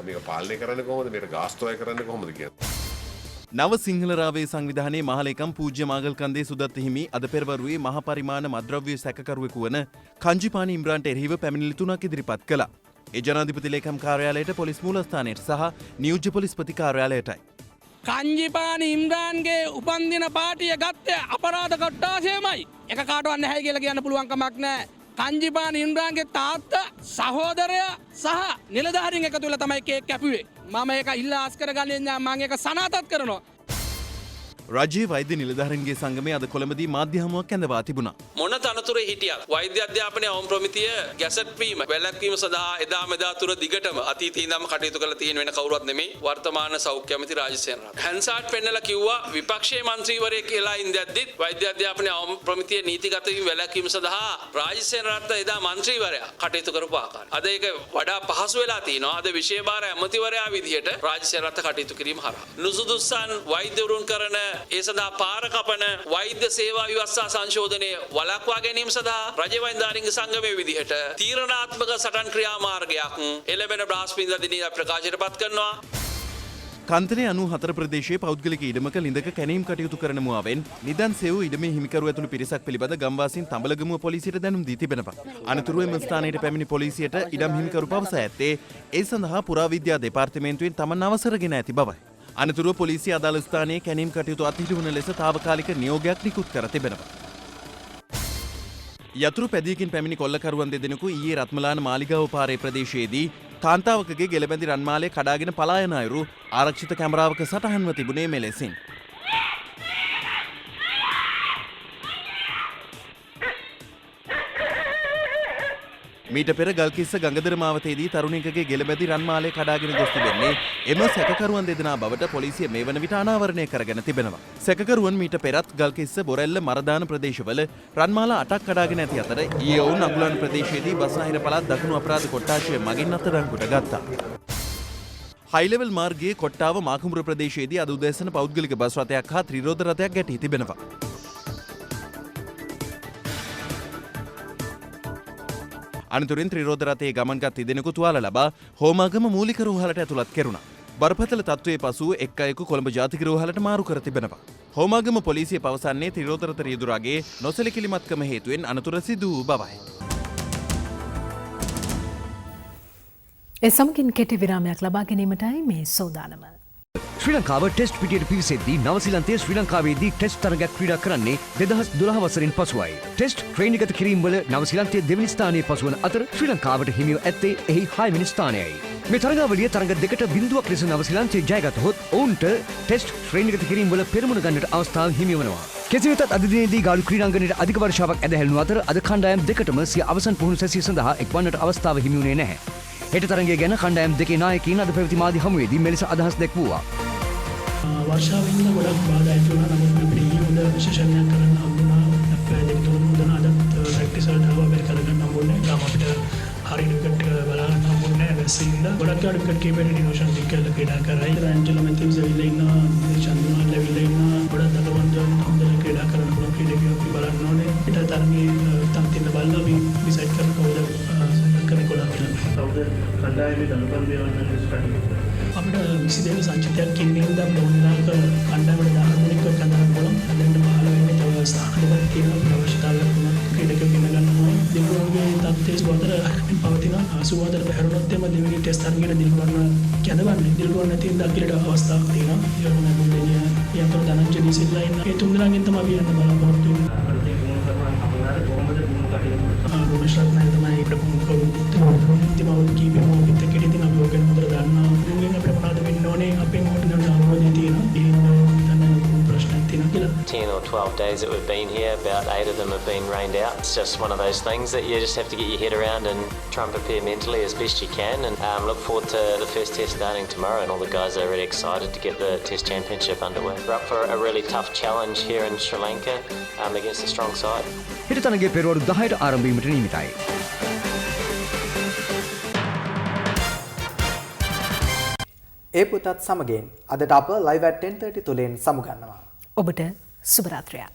මේක පාලනය කරන්නේ කොහොමද? මේකට ගාස්තු අය කරන්නේ කොහොමද කියන්නේ? නව සිංහල රාවේ සංවිධානයේ මහලේකම් පූජ්‍ය මාගල්කන්දේ සුදත්ත හිමි අද පෙරවරුවේ මහ පරිමාණ මද්‍රව්‍ය සැකකරුවෙකු වන කංජිපානි ඉම්රාන්ට එරෙහිව පැමිණිලි 3ක් ඉදිරිපත් කළා. ඒ ජනාධිපති ලේකම් කාර්යාලයට පොලිස් මූලස්ථානයට සහ නියෝජ්‍ය පොලිස්පති කාර්යාලයටයි. කංජිපානි ඉම්රාන්ගේ උපන්දින පාටිය ගත්තේ අපරාධ කොට්ටාසයමයි. එක කාටවත් නැහැ කියලා කියන්න පුළුවන් කමක් නැහැ. කංජිපානි ඉම්රාන්ගේ තාත්තා සහෝදරයා සහ නිලධාරීන් එකතු වෙලා තමයි කේක් කැපුවේ. මම ඒක ඉල්ලා ආස් කරගන්නේ නැහැ. මම ඒක සනාථත් කරනවා. රජයේ වෛද්‍ය නිලධාරීන්ගේ සංගමය අද කොළඹදී මාධ්‍ය හමුවක් ඇඳවා තිබුණා. මොන තනතුරේ හිටියත් වෛද්‍ය අධ්‍යාපනයේ අවම ප්‍රමිතිය ගැසට් වීම වැළැක්වීම සඳහා එදා මෙදා තුර දිගටම අතීතයේ ඉඳන්ම කටයුතු කරලා තියෙන වෙන කවුරුවත් නෙමෙයි වර්තමාන සෞඛ්‍ය ඇමති රාජසේන රත්න. හැන්සාට් පෙන්නලා කිව්වා විපක්ෂයේ മന്ത്രിවරයෙක් කියලා ඉඳද්දිත් වෛද්‍ය අධ්‍යාපනයේ අවම ප්‍රමිතිය නීතිගත වීම වැළැක්වීම සඳහා රාජසේන රත්න එදා മന്ത്രിවරයා කටයුතු කරපු ආකාරය. අද ඒක වඩා පහසු වෙලා තිනවා. අද විශේෂ භාර ඇමතිවරයා විදිහට රාජසේන රත්න කටයුතු කිරීම හරහා නුසුදුසුසන් වෛද්‍යවරුන් කරන ඒ සඳහා පාර කපන වෛද්‍ය සේවා ව්‍යවස්ථා සංශෝධනය වළක්වා ගැනීම සඳහා රජ වෛද්‍යාරිංග සංගමයේ විදිහට තීරණාත්මක සටන් ක්‍රියාමාර්ගයක් එළඹෙන බ්‍රහස්පතින්දා දිනේ ප්‍රකාශයට පත් කරනවා. කන්තනේ 94 ප්‍රදේශයේ පෞද්ගලික ඉඩමක ලිඳක කැණීම් කටයුතු කරන මුවාවෙන් නිදන් සෙව් ඉඩමේ හිමිකරු ඇතුළු පිරිසක් පිළිබඳ ගම්වාසීන් තඹලගමුව පොලිසියට දැනුම් දී තිබෙනවා. අනතුරුව එම ස්ථානයට පැමිණි පොලිසියට ඉඩම් හිමිකරු පවසා ඇත්තේ ඒ සඳහා පුරාවිද්‍යා දෙපාර්තමේන්තුවෙන් තමන් අවසරගෙන ඇති බවයි. අනතුරුව පොලිසිය අදාළ ස්ථානයේ කැණීම් කටයුතු අත්හිටුවන ලෙස තාවකාලික නියෝගයක් නිකුත් කර තිබෙනවා. යතුරු පැදියකින් පැමිණි කොල්ලකරුවන් දෙදෙනෙකු ඊයේ රත්මලාන මාලිගාව පාරේ ප්‍රදේශයේදී කාන්තාවකගේ ගෙලබැඳි රන්මාලය කඩාගෙන පලා යන අයුරු ආරක්ෂිත කැමරාවක සටහන්ව තිබුණේ මෙලෙසින්. මීට පෙර ගල්කිස්ස ගංගදර මාවතේදී තරුණියකගේ ගෙලබැඳි රන්මාලය කඩාගෙන ගොස් තිබෙන්නේ එම සැකකරුවන් දෙදෙනා බවට පොලිසිය මේ වන විට අනාවරණය කරගෙන තිබෙනවා. සැකකරුවන් මීට පෙරත් ගල්කිස්ස බොරැල්ල මරදාන ප්‍රදේශවල රන්මාල 8ක් කඩාගෙන ඇති අතර ඊයේ ඔවුන් අගුලන් ප්‍රදේශයේදී බස්නාහිර පළාත් දකුණු අපරාධ කොට්ටාශය මගින් අත්අඩංගුවට ගත්තා. හයිලෙවල් මාර්ගයේ කොට්ටාව මාකුඹුර ප්‍රදේශයේදී අද උදෑසන පෞද්ගලික බස් රථයක් හා ත්‍රිරෝධ රථයක් ගැටී තිබෙනවා. අනතුරින් ත්‍රිරෝධ රථයේ ගමන්ගත් තිදෙනෙකු තුවාල ලබා හෝමාගම මූලික රෝහලට ඇතුළත් කෙරුණා. බරපතල තත්ත්වයේ පසු එක් අයෙකු කොළඹ ජාතික රෝහලට මාරු කර තිබෙනවා. හෝමාගම පොලිසිය පවසන්නේ ත්‍රිරෝධ රථ රියදුරාගේ නොසැලකිලිමත්කම හේතුවෙන් අනතුර සිදු වූ බවයි. ඒ සමගින් කෙටි විරාමයක් ලබා ගැනීමටයි මේ සෝදානම. ශ්‍රී ලංකාව ටෙස්ට් පිටියට පිවිසෙද්දී නවසීලන්තයේ ශ්‍රී ලංකාවේදී ටෙස්ට් තරගයක් ක්‍රීඩා කරන්නේ 2012 වසරෙන් පසුවයි. ටෙස්ට් ශ්‍රේණිගත කිරීම්වල නවසීලන්තයේ දෙවැනි ස්ථානයේ පසුවන අතර ශ්‍රී ලංකාවට හිමිව ඇත්තේ එහි 6 වෙනි ස්ථානයයි. මේ තරගාවලිය තරග දෙකට බිඳුවක් ලෙස නවසීලන්තයේ ජයගතහොත් ඔවුන්ට ටෙස්ට් ශ්‍රේණිගත කිරීම්වල පෙරමුණ ගන්නට අවස්ථාව හිමි වනවා. කෙසේ වෙතත් අද දිනේදී ගාලු ක්‍රීඩාංගණයට අධික වර්ෂාවක් ඇදහැළුණු අතර අද කණ්ඩායම් දෙකටම සිය අවසන් පුහුණු සැසිය සඳහා එක්වන්නට අවස්ථාව හිමි වුණේ නැහැ. හෙට තරගය ගැන කණ්ඩායම් දෙකේ නායකයින් අද පැවති මාධ්‍ය හමුවේදී මෙලෙස අදහස් දැක්වුවා. වර්ෂාවෙන්ද ගොඩක් බාධා ඇති වුණා. නමුත් අපිට ඊයේ හොඳ විශේෂණයක් කරන්න හම්බුණා. දෙක තුන හොඳ අදත් ප්‍රැක්ටිස් වලට ආවා වෙර කරගන්න හම්බුනේ. තාම අපිට හරියට විකට් බලා ගන්න හම්බුනේ නැහැ. වැස්සීන්ද ගොඩක් යාට විකට් කීපෙට ඩිනෝෂන් දික්කල ක්‍රීඩා කරා. ඇන්ජලෝ මැතිව්ස් ඇවිල්ලා ඉන්නවා. චන්දුමාල් ඇවිල්ලා ඉන්නවා. ගොඩක් දලවන්දයන් හොඳට ක්‍රීඩා කරන්න පුළුවන් ක්‍රීඩකයෝ අපි බලන්න ඕනේ. ඊට තරමේ තම් තින්න බලලා අපි ඩිසයිඩ් කරන කවුද කරන්නේ කොලා කියලා. කවුද කණ්ඩායමේ දලවන්දයන් ස්ට්‍රැටජි අපිට 22 සංචිතයක් ඉන්නේ ඉඳන් අපිට ඕනෑක කණ්ඩායමට දාන්න මොනික කරන්න පුළුවන්. අදෙන් 15 වෙනි තව ස්ථාන දෙකක් තියෙනවා. අවශ්‍යතාවයක් වුණා ක්‍රීඩකයෝ ගෙන ගන්නවා. දෙවියන්ගේ තත්ත්වයේ සුවතර පවතින සුවතර පැහැරුණොත් එම දෙවෙනි ටෙස්ට් තරගයට දිල්වන්න කැඳවන්නේ. දිල්වන්න නැති ඉඳන් අවස්ථාවක් තියෙනවා. ඊළඟ මොකද යන්තර ධනංජය දීසිල්ලා ඉන්න ඒ තුන් දෙනාගෙන් තමයි අපි යන්න බලාපොරොත්තු වෙන්නේ. රොමේෂ්ලත් නෑ තමයි ප්‍රමුඛ ඉතිමවුත් කීපෙම ඔබිට කෙටින් අපි ඔගෙන හොඳට දන්නවා. මුලින් අපිට මොනවද වෙන්න ඕනේ අපේ මොකටද අවබෝධය තියෙනවා. ඒ ප්‍රශ්න තියෙනවා කියලා. 10 or 12 days that we've been here, about 8 of them have been rained out. It's just one of those things that you just have to get your head around and try and prepare mentally as best you can, and look forward to the first test starting tomorrow, and all the guys are really excited to get the test championship underway. We're up for a really tough challenge here in Sri Lanka against a strong side. හෙට තරගයේ පෙරවරු 10ට ආරම්භ වීමට නියමිතයි. ඒ පුතත් සමගින් අදට අප live at 10:30 තුලින් සමුගන්නවා. ඔබට සුබ රාත්‍රියක්.